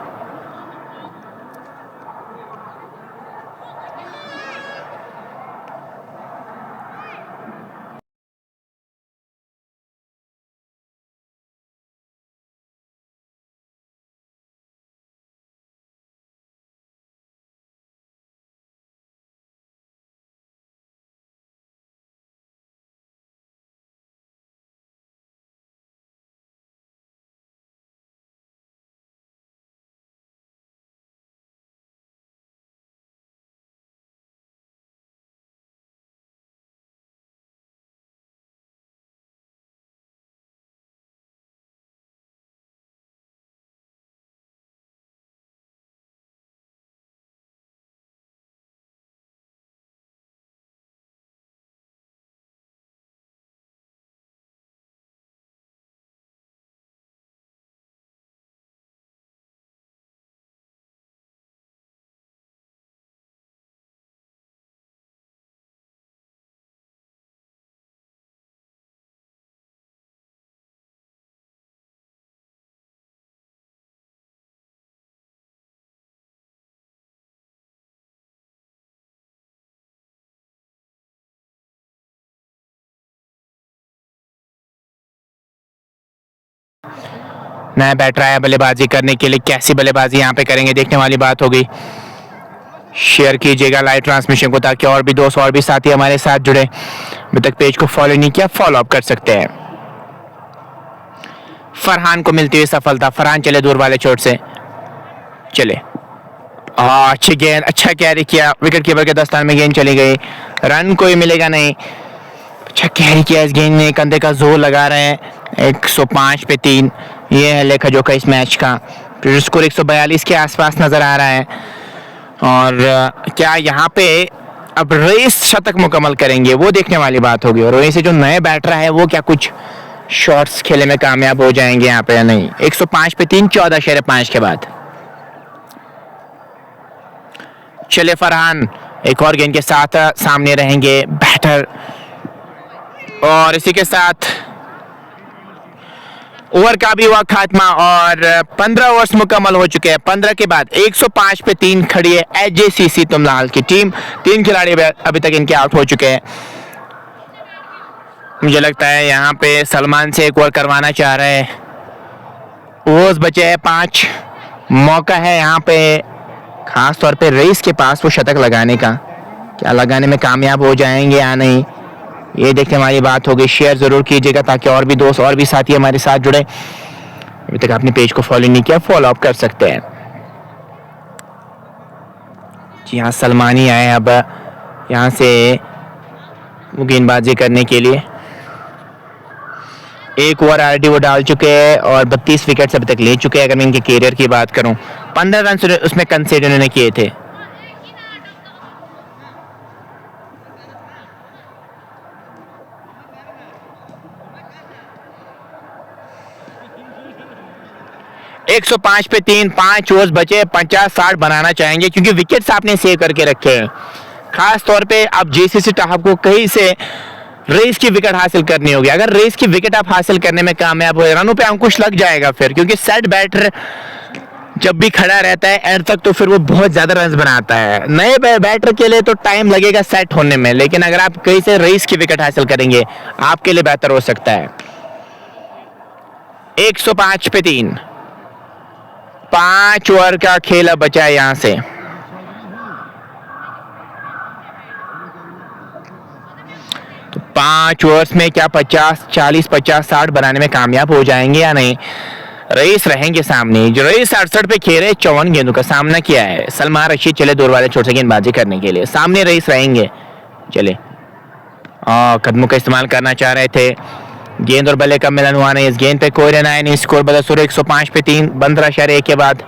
नया बैटर आया बल्लेबाजी करने के लिए, कैसी बल्लेबाजी यहाँ पे करेंगे देखने वाली बात होगी। शेयर कीजिएगा लाइव ट्रांसमिशन को ताकि और भी दोस्त और भी साथी हमारे साथ जुड़े। अभी तक पेज को फॉलो नहीं किया, फॉलो अप कर सकते हैं। फरहान को मिलती हुई सफलता। फरहान चले दूर वाले चोट से, चले अच्छी गेंद, अच्छा कैरी किया। विकेट कीपर के दस्तान में गेंद चली गई, रन कोई मिलेगा नहीं। अच्छा कैरी किया इस गेंद ने, कंधे का जोर लगा रहे हैं। 105 पे 3 ये है लेखा जोखा इस मैच का। स्कोर 142 के आसपास नजर आ रहा है। और क्या यहाँ पे अब रईस शतक मुकम्मल करेंगे, वो देखने वाली बात होगी। और वहीं से जो नए बैटर है वो क्या कुछ शॉट्स खेलने में कामयाब हो जाएंगे यहाँ पे या नहीं। 105 पे 3, 14.5 के बाद। चले फरहान एक और गेंद के साथ सामने रहेंगे बैटर, और इसी के साथ ओवर का भी हुआ खात्मा और 15 ओवर्स मुकम्मल हो चुके हैं। 15 के बाद 105 पे 3 खड़ी है एचजेसीसी तुमलाल की टीम। 3 खिलाड़ी अभी तक इनके आउट हो चुके हैं। मुझे लगता है यहाँ पे सलमान से एक ओवर करवाना चाह रहे हैं। ओवर्स बचे हैं 5, मौका है यहाँ पे खास तौर पे रईस के पास वो शतक लगाने का। क्या लगाने में कामयाब हो जाएंगे या नहीं, ये देखने वाली बात होगी। शेयर जरूर कीजिएगा ताकि और भी दोस्त और भी साथी हमारे साथ जुड़े। अभी तक आपने पेज को फॉलो नहीं किया, फॉलो अप कर सकते हैं। जी हाँ, सलमान ही आए अब यहाँ से वो गेंदबाजी करने के लिए। एक ओवर ऑलरेडी वो डाल चुके हैं और 32 विकेट्स अभी तक ले चुके हैं। अगर मैं इनके कैरियर की बात करूं, 15 रन उसमें कंसीडर उन्होंने किए थे। एक 105 पे 3, 5 ओवर्स बचे, 50-60 बनाना चाहेंगे क्योंकि विकेट्स आपने सेव करके रखे हैं। खास तौर पे अब जेसीसी टाप को कहीं से रेस की विकेट हासिल करनी होगी। अगर रेस की विकेट आप हासिल करने में कामयाब हो, रनों पे अंकुश लग जाएगा फिर, क्योंकि सेट बैटर जब भी खड़ा रहता है एंड तक तो फिर वो बहुत ज्यादा रन बनाता है। नए बैटर के लिए तो टाइम लगेगा सेट होने में, लेकिन अगर आप कहीं से रेस की विकेट हासिल करेंगे आपके लिए बेहतर हो सकता है। 105 पे 3, 5 ओवर का खेल बचा है यहां से। तो 5 ओवर्स में क्या 50, 40, 50, 60 बनाने में कामयाब हो जाएंगे या नहीं। रईस रहेंगे सामने, जो रईस 68 पे खेले 54 गेंदों का सामना किया है। सलमान रशीद चले दूर वाले छोटे से गेंदबाजी करने के लिए, सामने रईस रहेंगे। चले कदमों का इस्तेमाल करना चाह रहे थे, गेंद और बल्ले का मिलन हुआ नहीं। इस गेंद पे कोई रन आया नहीं। स्कोर बदल शुरू 105 पे 3, 15.1 के बाद।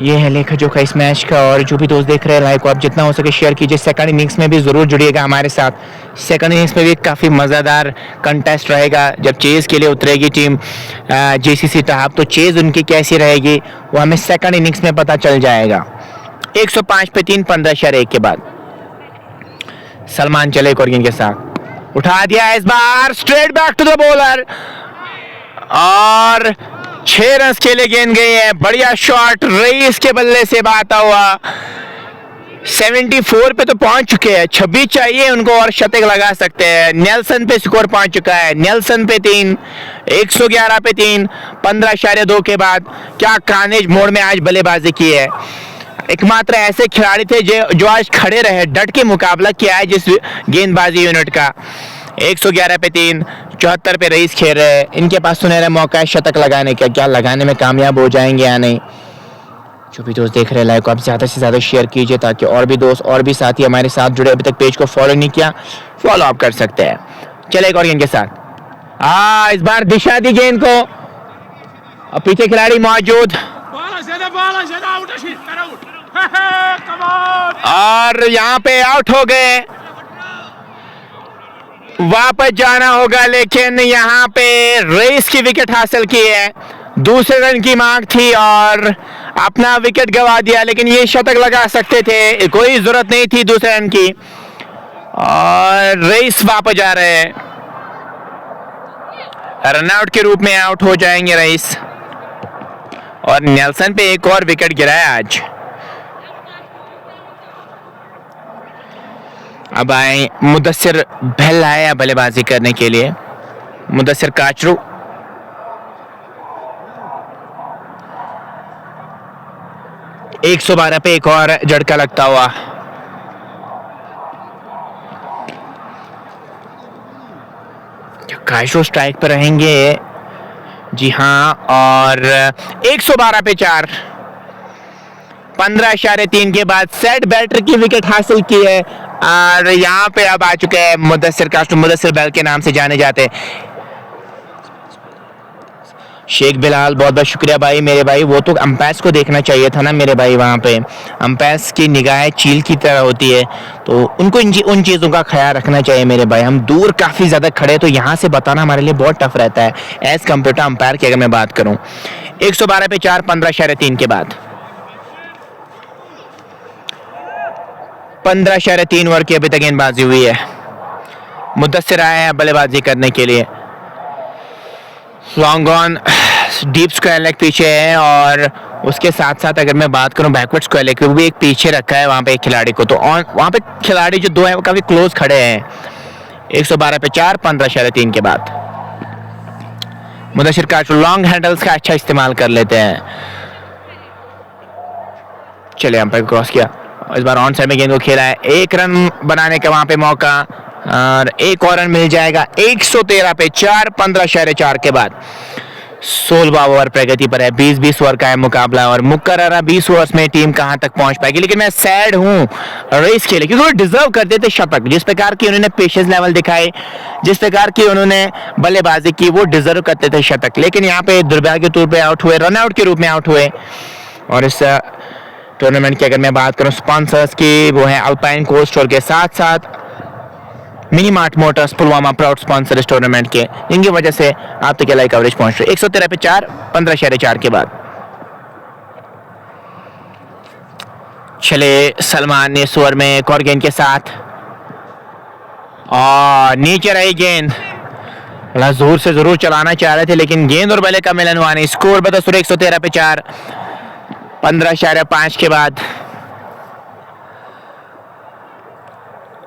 ये है लेखा जोखा इस मैच का। और जो भी दोस्त देख रहे हैं लाइव को आप जितना हो सके शेयर कीजिए। सेकंड इनिंग्स में भी जरूर जुड़िएगा हमारे साथ। सेकंड इनिंग्स में भी काफ़ी मज़ेदार कंटेस्ट रहेगा जब चेज के लिए उतरेगी टीम जेसीसी टाप। तो चेज उनकी कैसी रहेगी वो हमें सेकंड इनिंग्स में पता चल जाएगा। 105 पे 3, 15.1 के बाद। सलमान चले एक और गेंद के साथ, उठा दिया इस बार straight back to the bowler और 6 रन के लिए गेंद गई है। बढ़िया शॉट रईस के बल्ले से आता हुआ। 74 पे तो पहुंच चुके हैं, 26 चाहिए उनको और शतक लगा सकते हैं। नेल्सन पे स्कोर पहुंच चुका है। नेल्सन पे 3, 111 पे 3, 15.2 के बाद। क्या कानेज मोड़ में आज बल्लेबाजी की है। एकमात्र ऐसे खिलाड़ी थे जो आज खड़े रहे, डट के मुकाबला किया है जिस गेंदबाजी यूनिट का। 111 पे 3, 74 पे रईस खेल रहे हैं। इनके पास सुनहरा मौका है शतक लगाने का। क्या लगाने में कामयाब हो जाएंगे या नहीं। जो भी दोस्त देख रहे हैं लाइव को आप ज्यादा से ज्यादा शेयर कीजिए ताकि और भी दोस्त और भी साथी हमारे साथ जुड़े। अभी तक पेज को फॉलो नहीं किया, फॉलो अप कर सकते हैं। चले एक और गेंद के साथ। इस बार दिशा दी गेंद को, और पीछे खिलाड़ी मौजूद और यहाँ पे आउट हो गए। वापस जाना होगा, लेकिन यहाँ पे रेस की विकेट हासिल की है। दूसरे रन की मांग थी और अपना विकेट गवा दिया, लेकिन ये शतक लगा सकते थे, कोई जरूरत नहीं थी दूसरे रन की। और रेस वापस जा रहे हैं, रनआउट के रूप में आउट हो जाएंगे रेस। और नेल्सन पे एक और विकेट गिरा है आज। अब आए मुदस्सिर बहल आया बल्लेबाजी करने के लिए। मुदस्सिर काचरू, एक 112 पे एक और झटका लगता हुआ। काचरू स्ट्राइक पर रहेंगे, जी हाँ। और 112 पे 4, 15.3 के बाद सेट बैटर की विकेट हासिल की है। और यहाँ पे अब आ चुके हैं मुदस्सिर काचरू, मुदस्सिर बहल के नाम से जाने जाते हैं। शेख बिलाल, बहुत बहुत शुक्रिया भाई मेरे भाई। वो तो अंपायर्स को देखना चाहिए था ना मेरे भाई, वहाँ पे अंपायर्स की निगाहें चील की तरह होती है, तो उनको उन चीज़ों का ख्याल रखना चाहिए मेरे भाई। हम दूर काफ़ी ज़्यादा खड़े, तो यहाँ से बताना हमारे लिए बहुत टफ रहता है एज कम्पेयर टू अंपायर की। अगर मैं बात करूँ 112 पे 4, 15.3 के बाद 15.3 ओवर की अभी तक गेंदबाजी हुई है। मुद्दस्सिर आया है बल्लेबाजी करने के लिए। Long on deep square leg पीछे है, और उसके साथ साथ अगर मैं बात करूं बैकवर्ड स्क्वायर लेग, वो भी एक पीछे रखा है वहाँ पे एक खिलाड़ी को, तो वहाँ पे खिलाड़ी जो दो हैं वो काफ़ी क्लोज खड़े हैं। 112 पे 4, 15.3 के बाद मुदस्सिर काश लॉन्ग हैंडल्स का अच्छा इस्तेमाल कर लेते हैं। चले अंपायर क्रॉस किया, इस बार ऑन साइड में गेंद को खेला है, 1 रन बनाने का वहाँ पे मौका, और एक और रन मिल जाएगा। 113 पे 4, 15.4 के बाद 16वां ओवर प्रगति पर है। 20-20 ओवर का है मुकाबला, और मुकर्ररा 20 ओवर्स में टीम कहां तक पहुंच पाएगी। लेकिन मैं सैड हूं रेस के लिए, क्योंकि वो डिजर्व करते थे शतक। जिस प्रकार की उन्होंने पेशेंस लेवल दिखाए, जिस प्रकार की उन्होंने बल्लेबाजी की, वो डिजर्व करते थे शतक। लेकिन यहाँ पे दुर्भाग्य के तौर पे आउट हुए, रन आउट के रूप में आउट हुए। और इस टूर्नामेंट की अगर मैं बात करूं स्पॉन्सर्स की, वो है अल्पाइन कोल्ड स्टोर के साथ साथ mini mart Motors Pulwama proud sponsor इस टूर्नामेंट के, इनकी वजह से आप तक लाइव कवरेज पहुंच रही है। 113 पे 4, 15.4 के बाद चले सलमान ने इस ओवर में एक और गेंद के साथ, और नीचे रही गेंद, बड़ा जोर से जरूर चलाना चाह रहे थे, लेकिन गेंद और बल्ले का मिलन हुआ नहीं। स्कोर बता 113 पे 4, 15.5 के बाद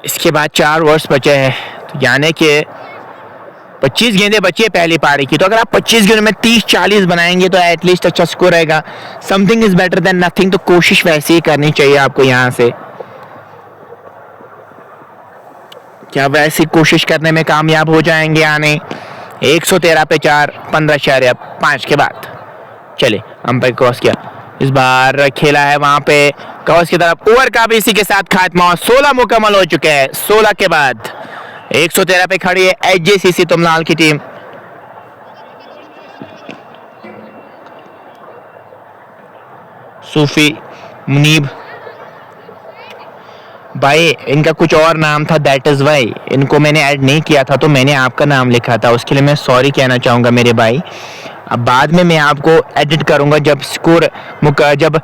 इसके बाद 4 ओवर्स बचे हैं, तो यानी कि 25 गेंदें बची है पहली पारी की। तो अगर आप 25 गेंदों में 30-40 बनाएंगे तो एटलीस्ट अच्छा स्कोर रहेगा। Something is better than nothing, तो कोशिश वैसे ही करनी चाहिए आपको यहां से। क्या वैसी कोशिश करने में कामयाब हो जाएंगे आने? 113 पे 4, 15.5 के बाद चले अंपायर क्रॉस किया, इस बार खेला है वहां पे क्रॉस की तरफ। ओवर का भी इसी के साथ खात्मा, 16 मुकम्मल हो चुके हैं। 16 के बाद 113 पे खड़ी है एचजेसीसी तुमलाल की टीम। सूफी मुनीब भाई, इनका कुछ और नाम था, दैट इज वाई इनको मैंने ऐड नहीं किया था, तो मैंने आपका नाम लिखा था, उसके लिए मैं सॉरी कहना चाहूंगा मेरे भाई। अब बाद में मैं आपको एडिट करूंगा जब स्कोर जब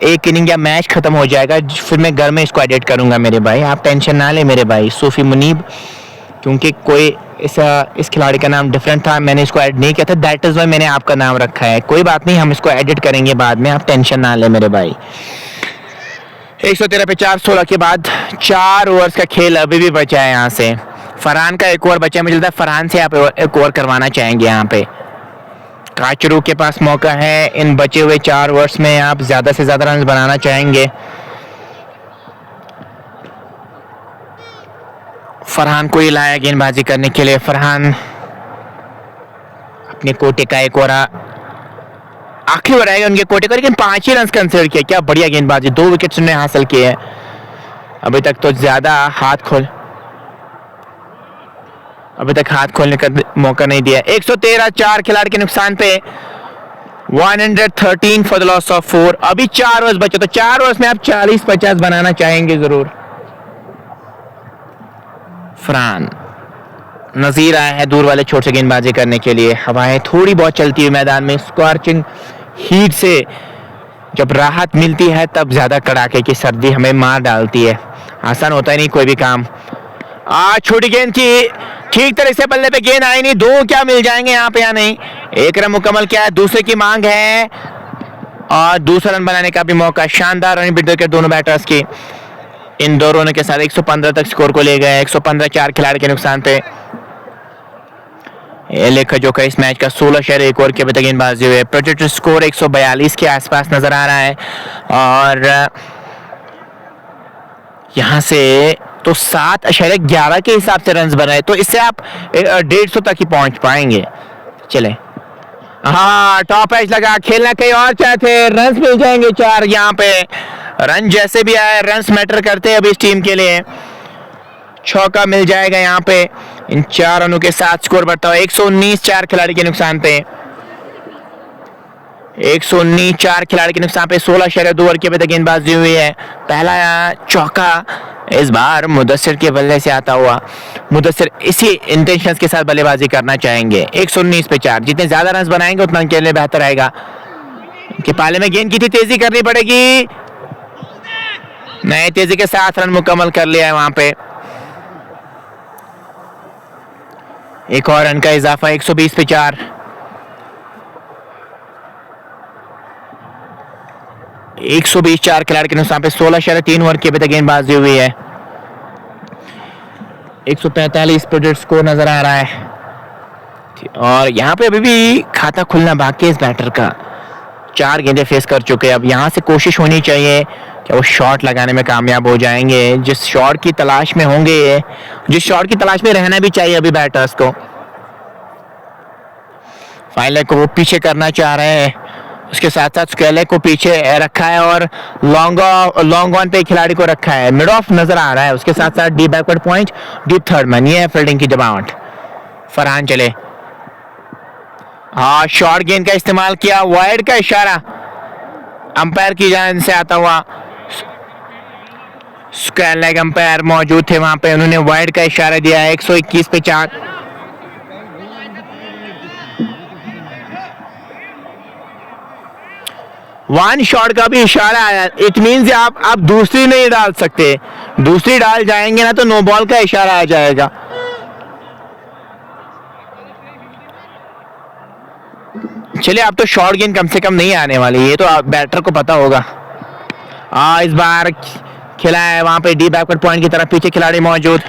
एक इनिंग या मैच खत्म हो जाएगा, फिर मैं घर में इसको एडिट करूंगा मेरे भाई, आप टेंशन ना ले मेरे भाई। सूफी मुनीब, क्योंकि कोई इस खिलाड़ी का नाम डिफरेंट था, मैंने इसको ऐड नहीं किया था, दैट इज वाई मैंने आपका नाम रखा है। कोई बात नहीं, हम इसको एडिट करेंगे बाद में, आप टेंशन ना ले मेरे भाई। 113 पे 4, 16 के बाद 4 ओवर्स का खेल अभी भी बचा है। यहाँ से फरहान का एक ओवर बचा है, मुझे लगता है फरहान से आप एक ओवर करवाना चाहेंगे। यहाँ पे काचरू के पास मौका है, इन बचे हुए 4 ओवर्स में आप ज्यादा से ज्यादा रन बनाना चाहेंगे। फरहान को ही लाया गेंदबाजी करने के लिए। फरहान अपने कोटे का एक ओवर आखिरी ओवर आएगा उनके कोटे का, लेकिन 5 ही रन कंसिडर किया। क्या बढ़िया गेंदबाजी, 2 विकेट्स उन्होंने हासिल किए हैं। अभी तक तो ज्यादा हाथ खोलने का मौका नहीं दिया। 113, 4 खिलाड़ी के नुकसान पे 113 फॉर द लॉस ऑफ 4। अभी 4 ओवर्स बचे, तो 4 ओवर्स में आप 40-50 बनाना चाहेंगे जरूर। फरहान नजीर आया है दूर वाले छोर से गेंदबाजी करने के लिए। हवाएं थोड़ी बहुत चलती हुई मैदान में, स्कॉर्चिंग हीट से जब राहत मिलती है तब ज्यादा कड़ाके की सर्दी हमें मार डालती है। आसान होता ही नहीं कोई भी काम। छोटी गेंद की, ठीक तरह से बल्ले पे गेंद आई नहीं, 2 क्या मिल जाएंगे यहाँ पे या नहीं। 1 रन मुकम्मल किया है, दूसरे की मांग है, और दूसरा रन बनाने का भी मौका। शानदार रन बिट विकेट दोनों बैटर्स की, इन दो रनों के साथ 115 तक स्कोर को ले गए। 115, 4 खिलाड़ी के नुकसान पे। लेखा जो का इस मैच का 16.1 ओवर के अभी तक गेंदबाजी हुई है। प्रोजेक्टेड स्कोर 142 के आसपास नजर आ रहा है, और यहां से तो 7.11 के हिसाब से रन बन रहे, तो इससे आप 150 तक ही पहुंच पाएंगे। चले, हाँ टॉप एज लगा, खेलना कहीं और चाहते, रन मिल जाएंगे 4। यहाँ पे रन जैसे भी आए, रन मैटर करते हैं अभी इस टीम के लिए। चौका मिल जाएगा यहाँ पे। इन 4 रनों के साथ स्कोर बढ़ता हुआ 119, 4 खिलाड़ी के नुकसान पे। 119 4 खिलाड़ी के नुकसान पे 16.2 ओवर की अभी तक गेंदबाजी हुई है। पहला चौका इस बार मुदस्सिर के बल्ले से आता हुआ। मुदस्सिर इसी इंटेंशंस के साथ बल्लेबाजी करना चाहेंगे। 119 पे 4, जितने ज्यादा रन बनाएंगे उतना उनके लिए बेहतर रहेगा। कि पाले में गेंद की थी, तेजी करनी पड़ेगी। नए तेजी के साथ रन मुकम्मल कर लिया है वहां पे। एक और रन का इजाफा 120 पे 4। 120 4 खिलाड़ी के नुकसान पे 16.3 ओवर की अभी तक गेंदबाजी हुई है। 145 प्रोजेक्ट स्कोर नजर आ रहा है और यहाँ पे अभी भी खाता खुलना बाकी है इस बैटर का। 4 गेंदें फेस कर चुके हैं। अब यहाँ से कोशिश होनी चाहिए कि वो शॉट लगाने में कामयाब हो जाएंगे। जिस शॉट की तलाश में होंगे ये, जिस शॉट की तलाश में रहना भी चाहिए अभी बैटर्स को। फाइनल को वो पीछे करना चाह रहे हैं, उसके साथ साथ स्केले को पीछे रखा है और लॉन्ग ऑन पे खिलाड़ी को रखा है। मिड ऑफ नजर आ रहा है, उसके साथ साथ deep backward point, deep third man. ये है फील्डिंग की जमावट। फरहान चले, हाँ शॉर्ट गेंद का इस्तेमाल किया। वाइड का इशारा अंपायर की जानिब से आता हुआ। स्क्वायर लेग अंपायर मौजूद थे वहां पे, उन्होंने वाइड का इशारा दिया है। 121 पे 4। वन शॉट का भी इशारा आया। इट मींस आप दूसरी नहीं डाल सकते, दूसरी डाल जाएंगे ना तो नो बॉल का इशारा आ जाएगा। चलिए अब तो शॉर्ट गेंद कम से कम नहीं आने वाली, ये तो बैटर को पता होगा। इस बार खेला है वहां पे डीप बैकवर्ड पॉइंट की तरफ, पीछे खिलाड़ी मौजूद।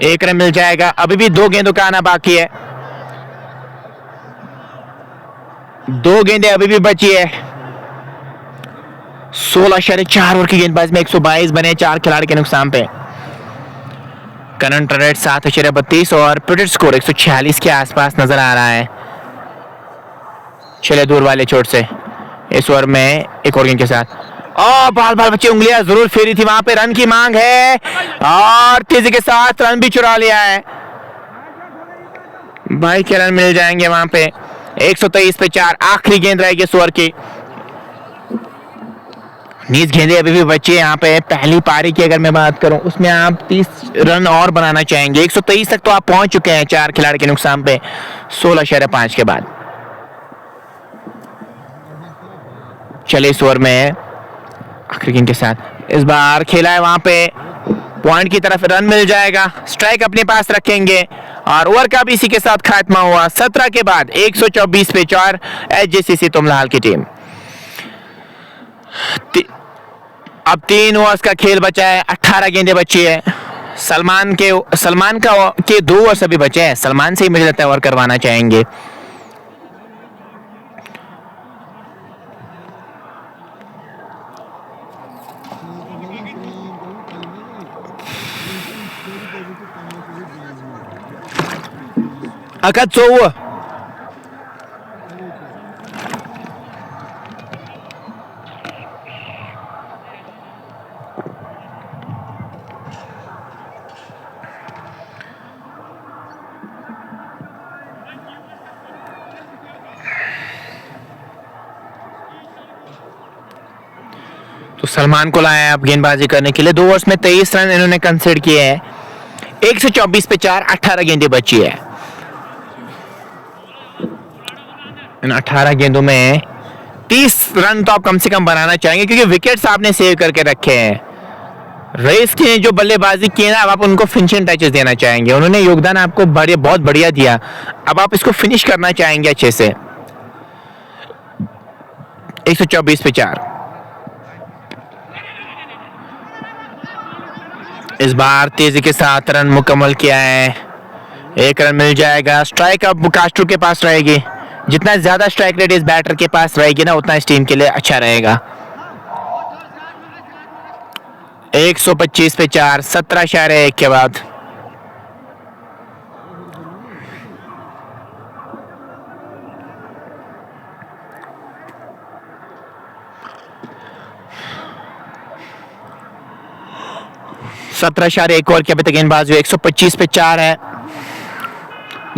1 रन मिल जाएगा। अभी भी 2 गेंदों का आना बाकी है। 2 गेंदें अभी भी बची है। 16.4 ओवर की गेंदबाजी में 122 बने 4 खिलाड़ी के नुकसान पे। करंट रन रेट 7.32 और प्रोजेक्ट स्कोर 146 के आसपास नजर आ रहा है। चले दूर वाले चोट से इस ओवर में एक और गेंद के साथ बाल बच्चे उंगलियां जरूर फेरी थी वहां पे। रन की मांग है और तेजी के साथ रन भी चुरा लिया है। 22 रन मिल जाएंगे वहां पे। 123 पे 4 आखिरी गेंद रहेगी इस ओवर की। 19 गेंदें अभी भी बची है यहाँ पे। पहली पारी की अगर मैं बात करूं उसमें आप 30 रन और बनाना चाहेंगे। 123 तक तो आप पहुंच चुके हैं 4 खिलाड़ी के नुकसान पे 16.5 के बाद। चले इस ओवर में आखिरी गेंद के साथ इस बार खेला है वहां पे। पॉइंट की तरफ रन मिल जाएगा। स्ट्राइक अपने पास रखेंगे और ओवर का भी इसी के साथ खात्मा हुआ। 17 के बाद 124 पे 4 एचजीसीसी तुमलाल की टीम। अब 3 ओवर्स का खेल बचा है। 18 गेंदें बची है। सलमान के 2 ओवर्स अभी बचे हैं। सलमान से ही मुझे लगता है ओवर करवाना चाहेंगे। अकद 100 तो सलमान को लाया अब गेंदबाजी करने के लिए। 2 ओवर्स में 23 रन इन्होंने कंसीडर किए हैं। 124 पे 4 18 गेंदें बची है। इन 18 गेंदों में 30 रन तो आप कम से कम बनाना चाहेंगे क्योंकि विकेट्स आपने सेव करके रखे हैं। रेस की जो बल्लेबाजी की है ना, अब आप उनको फिनिशिंग टचेस देना चाहेंगे। उन्होंने योगदान आपको बहुत बढ़िया दिया, अब आप इसको फिनिश करना चाहेंगे अच्छे से। 124 पे 4 इस बार तेजी के साथ रन मुकम्मल किया है। 1 रन मिल जाएगा। स्ट्राइक अब कास्ट्रो के पास रहेगी। जितना ज्यादा स्ट्राइक रेट इस बैटर के पास रहेगी ना उतना इस टीम के लिए अच्छा रहेगा। 125 पे 4 17.1 के बाद एक और के अभी तक गेंदबाजी 125 पे 4 है।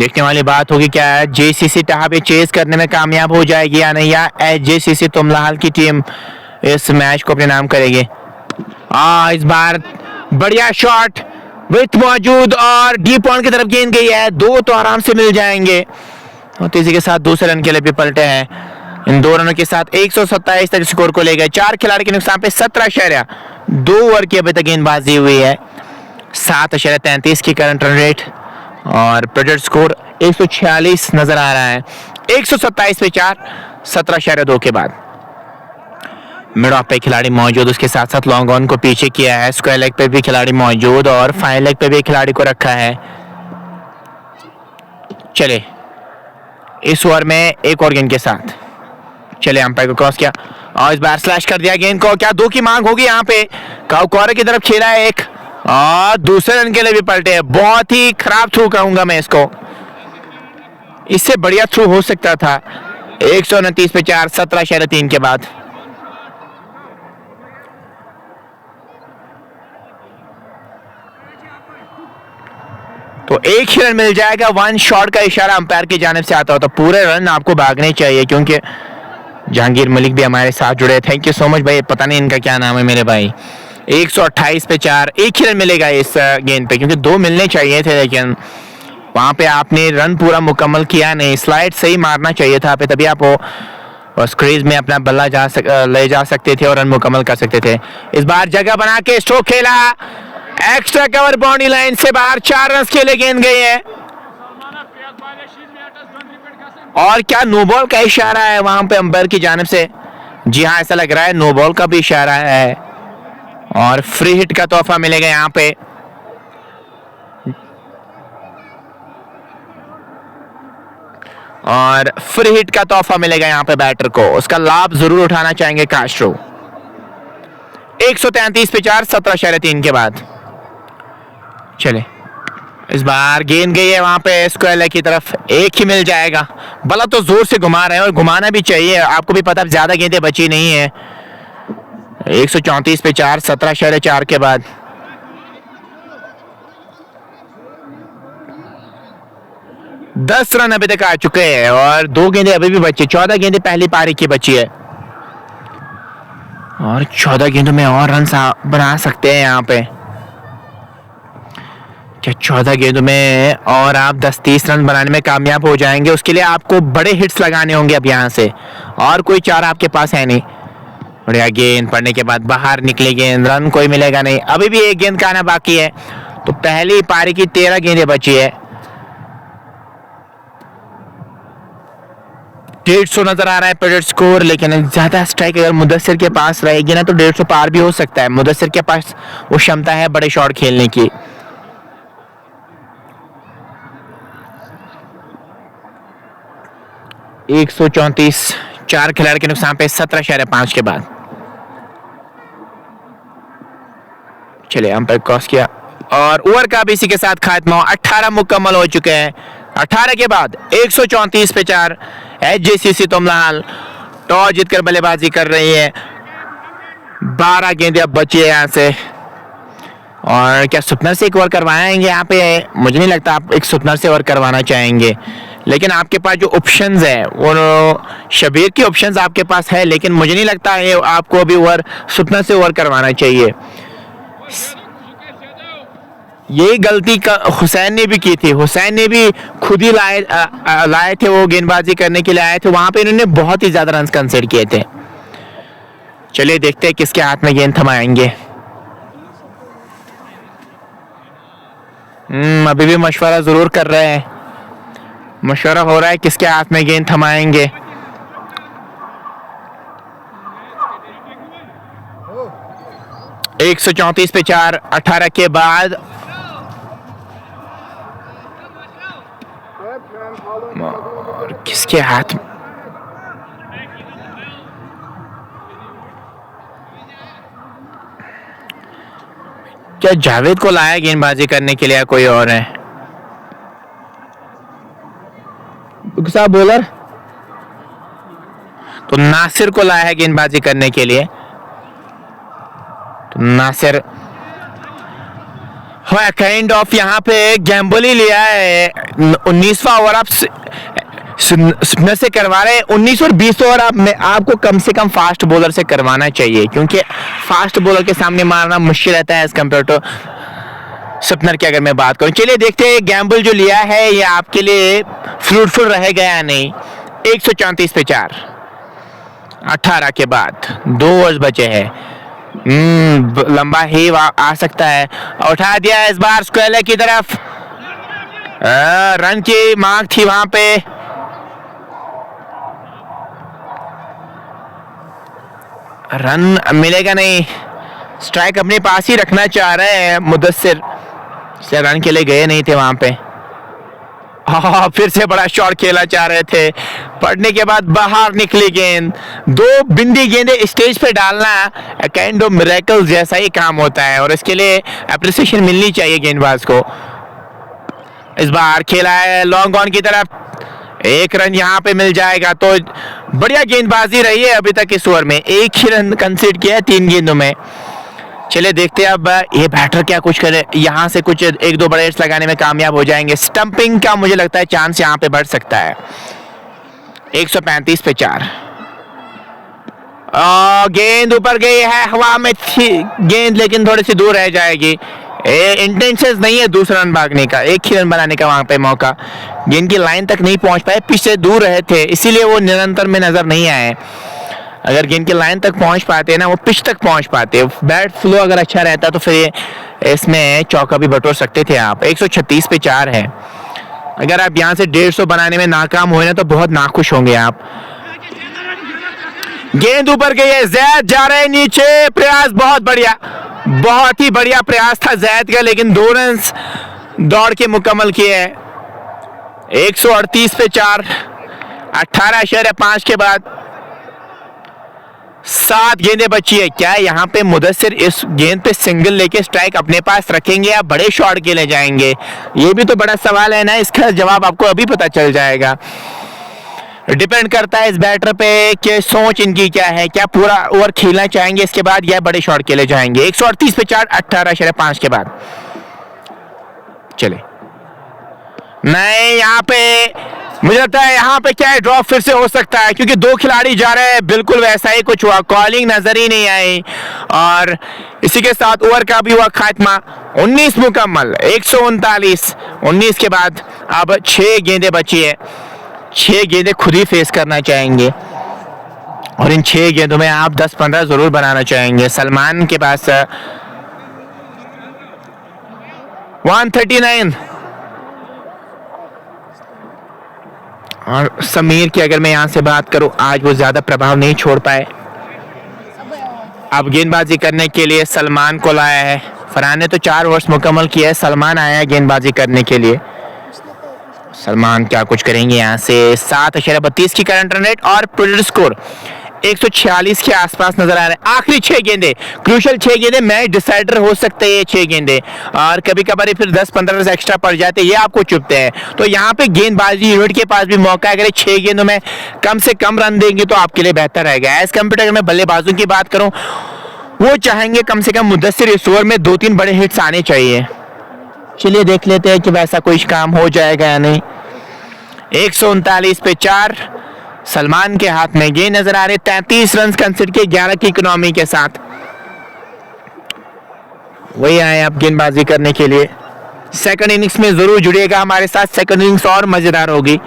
देखने वाली बात होगी क्या है, जेसीसी टहा पे चेस करने में कामयाब हो जाएगी या नहीं, या जेसीसी तुमलाहल की टीम इस मैच को अपने नाम करेगी। इस बार बढ़िया शॉट विथ मौजूद और डीप ऑन की तरफ गेंद गई है, दो तो आराम से मिल जाएंगे और तेजी के साथ दूसरे रन के लिए भी पलटे हैं। इन दो रनों के साथ 127 तक स्कोर को ले गए। 4 खिलाड़ी के नुकसान पे 17.2 ओवर की अभी तक गेंदबाजी हुई है। 7.33 की करंट रन रेट और प्रोजेक्ट स्कोर 146 नजर आ रहा है। 127 पे 4, 17.2 के बाद मिड ऑफ पे खिलाड़ी मौजूद, उसके साथ साथ लॉन्ग ऑन को पीछे किया है। स्क्वायर लेग पे भी खिलाड़ी मौजूद और फाइन लेग पे भी खिलाड़ी को रखा है। चले इस ओवर में एक और गेंद के साथ चले अंपायर को क्रॉस किया और इस बार स्लैश कर दिया गेंद को। क्या दो की मांग होगी यहाँ पे, काउ कॉर्नर की तरफ खेला है एक और दूसरे रन के लिए भी पलटे है। बहुत ही खराब थ्रू कहूंगा मैं इसको, इससे बढ़िया थ्रू हो सकता था। 129 पे 4, 17.3 के बाद तो एक ही रन मिल जाएगा। वन शॉट का इशारा अंपायर की जानिब से आता हो तो पूरे रन आपको भागने चाहिए, क्योंकि जहांगीर मलिक भी हमारे साथ जुड़े। थैंक यू सो मच भाई, पता नहीं इनका क्या नाम है मेरे भाई। 128 पे 4, एक ही रन मिलेगा इस गेंद पे, क्योंकि दो मिलने चाहिए थे लेकिन वहां पे आपने रन पूरा मुकम्मल किया नहीं। स्लाइड सही मारना चाहिए था पे, तभी आप उस क्रीज में अपना बल्ला ले जा सकते थे और रन मुकम्मल कर सकते थे। इस बार जगह बना के स्ट्रोक खेला, एक्स्ट्रा कवर बाउंड्री लाइन से बाहर, 4 रन के लिए गेंद गई है। और क्या नो बॉल का इशारा है वहां पे अंपायर की जानिब से? जी हाँ, ऐसा लग रहा है नो बॉल का भी इशारा है और फ्री हिट का तोहफा मिलेगा यहाँ पे। और फ्री हिट का तोहफा मिलेगा यहाँ पे बैटर को, उसका लाभ जरूर उठाना चाहेंगे कास्ट्रो। 133 पे 4, 17.3 के बाद चले इस बार गेंद गई है वहां पे स्क्वायर लेग की तरफ, एक ही मिल जाएगा। बल्ला तो जोर से घुमा रहे हैं और घुमाना भी चाहिए, आपको भी पता ज्यादा गेंदें बची नहीं है। 134 पे 4, 17.4 के बाद 10 रन अभी तक आ चुके हैं और 2 गेंदें अभी भी बची। 14 गेंदें पहली पारी की बची है और 14 गेंदों में और रन बना सकते हैं यहाँ पे। क्या 14 गेंदों में और आप 10-30 रन बनाने में कामयाब हो जाएंगे? उसके लिए आपको बड़े हिट्स लगाने होंगे अब यहाँ से, और कोई चारा आपके पास है नहीं। बढ़िया गेंद पड़ने के बाद बाहर निकली गेंद, रन कोई मिलेगा नहीं। अभी भी एक गेंद का आना बाकी है, तो पहली पारी की 13 गेंदें बची है। 150 नजर आ रहा है प्रोजेक्ट स्कोर, लेकिन ज्यादा स्ट्राइक अगर मुदस्सिर के पास रहेगी ना तो 150 पार भी हो सकता है। मुदस्सिर के पास वो क्षमता है बड़े शॉट खेलने की। एक 4 खिलाड़ी के नुकसान पे 17.5 के बाद चले अंपायर क्रॉस किया और ओवर का भी इसी के साथ खात्मा। 18 मुकम्मल हो चुके हैं। 18 के बाद 134 पे 4, जेसीसी तुमलाहल टॉस जीतकर बल्लेबाजी कर रही है। 12 गेंदें अब बची है यहाँ से। और क्या सुपनर से एक ओवर करवाएंगे यहाँ पे? मुझे नहीं लगता आप एक सुपनर से ओवर करवाना चाहेंगे, लेकिन आपके पास जो ऑप्शंस है वो शबीर की ऑप्शंस आपके पास है, लेकिन मुझे नहीं लगता है आपको अभी ओवर सुपनर से ओवर करवाना चाहिए। यही गलती का हुसैन ने भी की थी। हुसैन ने भी खुद ही लाए थे, वो गेंदबाजी करने के लिए आए थे, वहां पे इन्होंने बहुत ही ज्यादा रन कंसीडर किए थे। चलिए देखते हैं किसके हाथ में गेंद थमाएंगे। अभी भी मशवरा जरूर कर रहे हैं, मशवरा हो रहा है किसके हाथ में गेंद थमाएंगे। एक 134 पे 4, 18 के बाद और किसके हाथ में? क्या जावेद को लाया गेंदबाजी करने के लिए या कोई और है? साहब बॉलर तो नासिर को लाया है गेंदबाजी करने के लिए। तो नासिर काइंड ऑफ यहाँ पे गैम्बल ही लिया है 19वां ओवर आप स्पिनर से करवा रहे हैं। 19 और 20 ओवर आपको कम से कम फास्ट बॉलर से करवाना चाहिए, क्योंकि फास्ट बॉलर के सामने मारना मुश्किल रहता है एज कम्पेयर टू स्पिनर की अगर मैं बात करूं। चलिए देखते हैं गैम्बल जो लिया है ये आपके लिए फ्रूटफुल रहेगा या नहीं। 134 पे 4, 18 के बाद 2 ओवर्स बचे हैं। लंबा ही आ सकता है। उठा दिया इस बार स्क्वायर लेग की तरफ। रन की मांग थी वहां पे। रन मिलेगा नहीं। स्ट्राइक अपने पास ही रखना चाह रहे हैं मुदस्सिर, से रन के लिए गए नहीं थे वहां पे। फिर से बड़ा शॉट खेलना चाह रहे थे, पड़ने के बाद बाहर निकली गेंद। 2 बिंदी गेंदें स्टेज पे डालना काइंड ऑफ मिरेकल जैसा ही काम होता है और इसके लिए अप्रिसिएशन मिलनी चाहिए गेंदबाज को। इस बार खेला है लॉन्ग ऑन की तरफ, 1 रन यहाँ पे मिल जाएगा। तो बढ़िया गेंदबाजी रही है अभी तक इस ओवर में। 1 ही रन कंसीड किया है 3 गेंदों में। चलिए देखते हैं अब ये बैटर क्या कुछ करे। यहाँ से कुछ 1-2 बड़े हिट्स लगाने में कामयाब हो जाएंगे। स्टंपिंग का मुझे लगता है चांस यहाँ पे बढ़ सकता है। 135 पे 4। गेंद ऊपर गई है, हवा में थी गेंद लेकिन थोड़ी सी दूर रह जाएगी। इंटेंशन नहीं है दूसरा रन भागने का, 1 ही रन बनाने का वहां पे मौका। गेंद की लाइन तक नहीं पहुंच पाए, पीछे दूर रहे थे इसीलिए वो निरंतर में नजर नहीं आए। अगर गेंद की लाइन तक पहुंच पाते ना, वो पिच तक पहुंच पाते, बैट फ्लो अगर अच्छा रहता तो फिर इसमें चौका भी बटोर सकते थे आप। 136 पे 4 है। अगर आप यहां से 150 बनाने में नाकाम हुए ना तो बहुत नाखुश होंगे आप। गेंद ऊपर गई है, जैद जा रहे हैं नीचे। प्रयास बहुत बढ़िया, बहुत ही बढ़िया प्रयास था जैद का, लेकिन 2 रन दौड़ के मुकम्मल किए हैं। 138 पे 4, 18.5 के बाद 7 गेंदें बची है। क्या यहाँ पे मुदस्सिर इस गेंद पे सिंगल लेके स्ट्राइक अपने पास रखेंगे या बड़े शॉट के ले जाएंगे? ये भी तो बड़ा सवाल है ना, इसका जवाब आपको अभी पता चल जाएगा। डिपेंड करता है इस बैटर पे कि सोच इनकी क्या है, क्या पूरा ओवर खेलना चाहेंगे इसके बाद या बड़े शॉट के ले जाएंगे। 138 पे 4, 18.5 के बाद। चले नहीं, यहाँ पे मुझे लगता है यहाँ पे क्या है, ड्रॉप फिर से हो सकता है क्योंकि 2 खिलाड़ी जा रहे हैं। बिल्कुल वैसा ही कुछ हुआ, कॉलिंग नजर ही नहीं आई और इसी के साथ ओवर का भी हुआ खात्मा। 19 मुकम्मल, 139। 19 के बाद अब 6 गेंदें बची है। 6 गेंदें खुद ही फेस करना चाहेंगे और इन 6 गेंदों में आप 10-15 जरूर बनाना चाहेंगे। सलमान के पास 139 और समीर की अगर मैं यहां से बात करूं, आज वो ज्यादा प्रभाव नहीं छोड़ पाए। अब गेंदबाजी करने के लिए सलमान को लाया है। फरहान ने तो 4 ओवर्स मुकम्मल किया है, सलमान आया है गेंदबाजी करने के लिए। सलमान क्या कुछ करेंगे यहाँ से। 7.32 की करंट रन रेट और प्रोजेक्ट स्कोर 146 के आसपास नजर आ रहा है। आखिरी 6 गेंदें, क्रूशल 6 गेंदें, मैच डिसाइडर हो सकते हैं ये 6 गेंदें और कभी कभार फिर 10-15 रन एक्स्ट्रा पड़ जाते हैं, ये आपको चुभते हैं। तो यहाँ पे गेंदबाजी यूनिट के पास भी मौका है, अगर 6 गेंदों में कम से कम रन देंगे तो आपके लिए बेहतर रहेगा। एज कम्पेयर अगर मैं बल्लेबाजों की बात करूं, वो चाहेंगे कम से कम मुदस्सिर इस ओवर में 2-3 बड़े हिट्स आने चाहिए। चलिए देख लेते हैं कि वैसा कोई काम हो जाएगा या नहीं। 139 पे 4, सलमान के हाथ में गेंद नजर आ रहे। 33 रन कंसिडर के 11 की इकोनॉमी के साथ वही आए आप गेंदबाजी करने के लिए। सेकंड इनिंग्स में जरूर जुड़िएगा हमारे साथ, सेकंड इनिंग्स और मजेदार होगी।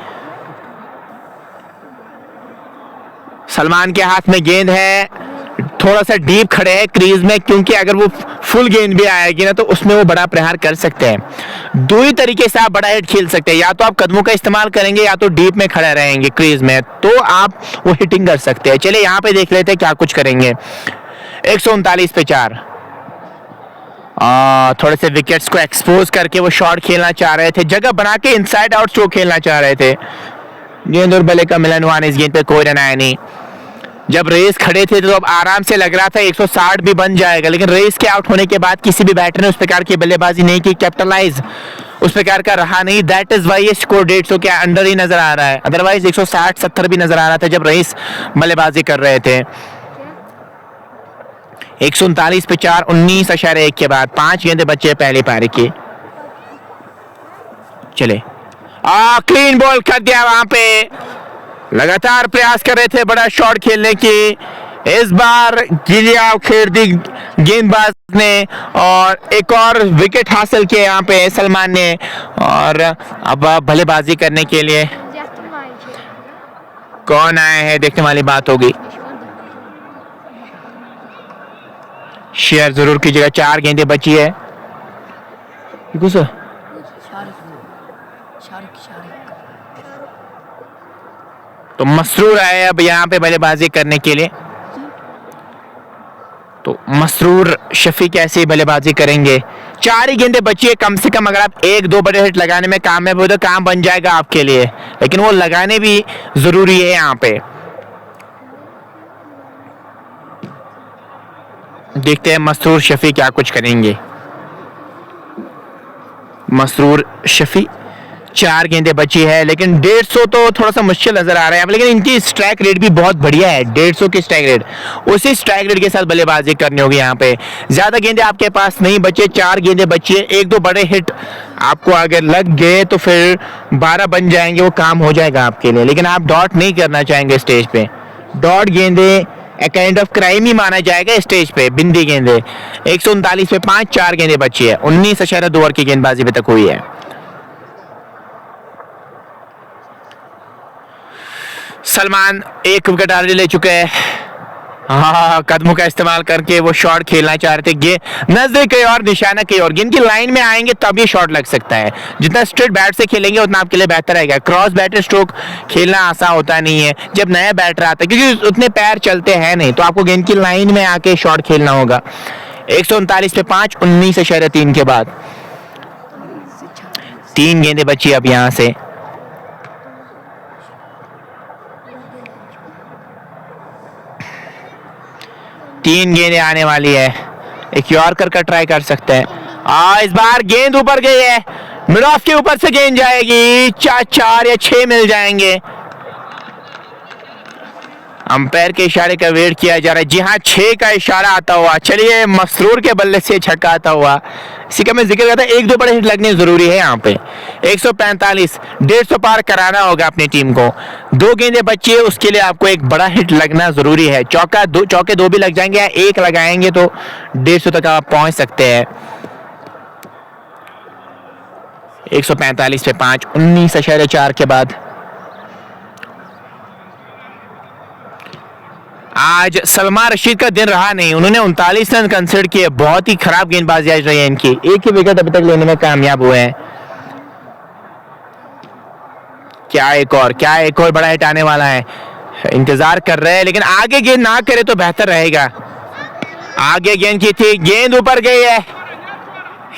सलमान के हाथ में गेंद है, थोड़ा सा डीप खड़े हैं क्रीज में, क्योंकि अगर वो फुल गेंद भी आएगी ना तो उसमें वो बड़ा प्रहार कर सकते हैं। 2 ही तरीके से आप बड़ा हिट खेल सकते हैं, या तो आप कदमों का इस्तेमाल करेंगे या तो डीप में खड़े रहेंगे क्रीज में, तो आप वो हिटिंग कर सकते हैं। चलिए यहाँ पे देख लेते हैं क्या कुछ करेंगे। 139 पे 4, थोड़े से विकेट्स को एक्सपोज करके वो शॉट खेलना चाह रहे थे, जगह बना के इनसाइड आउट स्ट्रोक खेलना चाह रहे थे। गेंद और बल्ले का मिलन हुआ, इस गेंद पे कोई रन आया नहीं। जब रेस खड़े थे तो अब आराम से लग रहा था 160 भी बन जाएगा, लेकिन रेस के आउट होने के बाद किसी भी बैटर ने उस प्रकार की बल्लेबाजी नहीं की, कैपिटलाइज उस प्रकार का रहा नहीं। दैट इज वाई ये स्कोर 150 के अंडर ही नजर आ रहा है, अदरवाइज 160-70 भी नजर आ रहा था जब रेस बल्लेबाजी कर रहे थे। 139 पे 4, 19.1 के बाद 5 गेंदें बचे पहली पारी की। चले क्लीन बॉल कर दिया वहां पे, लगातार प्रयास कर रहे थे बड़ा शॉट खेलने की, इस बार गिलिया खेल दी गेंदबाज ने और एक और विकेट हासिल किया यहाँ पे सलमान ने। और अब बल्लेबाजी करने के लिए कौन आए हैं देखने वाली बात होगी। शेयर जरूर कीजिएगा, 4 गेंदें बची है। तो मसरूर आए अब यहाँ पे बल्लेबाजी करने के लिए। तो मसरूर शफी कैसे बल्लेबाजी करेंगे, 4 ही गेंदें बची है। कम से कम अगर आप 1-2 बड़े हिट लगाने में कामयाब हो तो काम बन जाएगा आपके लिए, लेकिन वो लगाने भी जरूरी है यहाँ पे। देखते हैं मसरूर शफी क्या कुछ करेंगे। मसरूर शफी 4 गेंदें बची है, लेकिन 150 तो थोड़ा सा मुश्किल नजर आ रहा है, लेकिन इनकी स्ट्राइक रेट भी बहुत बढ़िया है। 150 की स्ट्राइक रेट, उसी स्ट्राइक रेट के साथ बल्लेबाजी करनी होगी यहाँ पे। ज्यादा गेंदें आपके पास नहीं बचे, 4 गेंदें बची है। 1-2 बड़े हिट आपको अगर लग गए तो फिर 12 बन जाएंगे, वो काम हो जाएगा आपके लिए। लेकिन आप डॉट नहीं करना चाहेंगे स्टेज पे। डॉट गेंदें एक काइंड ऑफ क्राइम ही माना जाएगा स्टेज पे, बिंदी गेंदें। 139 पे 5, 4 गेंदें बची है। 19.2 ओवर की गेंदबाजी अभी तक हुई है। सलमान 1 विकेट ऑलरेडी ले चुके हैं। हाँ, कदमों का इस्तेमाल करके वो शॉट खेलना चाह रहे थे। नजदीक कहीं और, निशाना कहीं और, गेंद की लाइन में आएंगे तब ये शॉट लग सकता है। जितना स्ट्रेट बैट से खेलेंगे उतना आपके लिए बेहतर रहेगा। क्रॉस बैटर स्ट्रोक खेलना आसान होता नहीं है जब नया बैटर आता है, क्योंकि उतने पैर चलते हैं नहीं, तो आपको गेंद की लाइन में आके शॉट खेलना होगा। 139 पे 5, 19.3 के बाद 3 गेंदें बची अब यहां से। तीन गेंदें आने वाली है। एक यॉर्कर का ट्राई कर सकते हैं। इस बार गेंद ऊपर गई है, मिड ऑफ के ऊपर से गेंद जाएगी। 4 या 6 मिल जाएंगे। अंपायर के इशारे का वेट किया जा रहा है। जी हाँ, 6 का इशारा आता हुआ। चलिए, मसरूर के बल्ले से छक्का आता हुआ, इसी का मैं जिक्र करता। 1-2 बड़े हिट लगने जरूरी है यहाँ पे। 145, 150 पार कराना होगा अपनी टीम को। 2 गेंदें बची है, उसके लिए आपको एक बड़ा हिट लगना जरूरी है। चौके 2 भी लग जाएंगे या 1 लगाएंगे तो 150 तक आप पहुंच सकते हैं। 145 पे 5, 19.4 के बाद आज सलमान रशीद का दिन रहा नहीं। उन्होंने 39 रन कंसीडर किए। बहुत ही खराब गेंदबाजी आज रही है इनकी। 1 ही विकेट अभी तक लेने में कामयाब हुए हैं। क्या एक और बड़ा हिट आने वाला है। इंतजार कर रहे हैं, लेकिन आगे गेंद ना करे तो बेहतर रहेगा। आगे गेंद की थी, गेंद ऊपर गई है।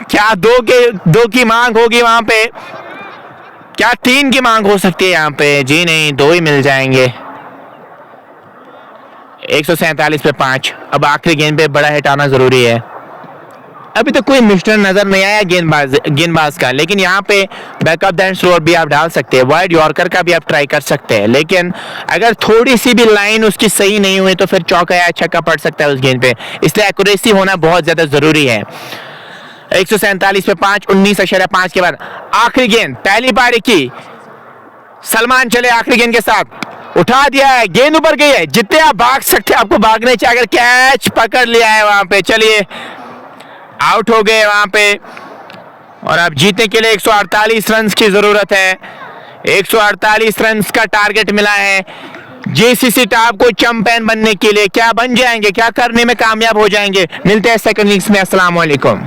क्या 2 की मांग होगी वहां पे? क्या 3 की मांग हो सकती है यहाँ पे? जी नहीं, 2 ही मिल जाएंगे। 147 पे 5। अब आखिरी गेंद पे बड़ा हिट आना जरूरी है। अभी तो कोई मिस्टर नजर नहीं आया गेंदबाज का, लेकिन यहाँ पे बैकअप दैन स्लोअर भी आप डाल सकते हैं। वाइड यॉर्कर का भी आप ट्राई कर सकते हैं, लेकिन अगर थोड़ी सी भी लाइन उसकी सही नहीं हुई तो फिर चौका या छक्का पड़ सकता है उस गेंद पे। इसलिए एक्यूरेसी होना बहुत ज्यादा जरूरी है। 147 पे 5, 19.5 के बाद आखिरी गेंद, पहली पारी की। सलमान चले आखिरी गेंद के साथ, उठा दिया है, गेंद ऊपर गई है। जितने आप भाग सकते हैं आपको भागने चाहिए। अगर कैच पकड़ लिया है वहां पे, चलिए आउट हो गए वहां पे। और अब जीतने के लिए 148 रन की जरूरत है। 148 रन का टारगेट मिला है जेसीसी टॉप को चैंपियन बनने के लिए। क्या बन जाएंगे, क्या करने में कामयाब हो जाएंगे? मिलते हैं सेकंड इनिंग्स में। अस्सलाम वालेकुम।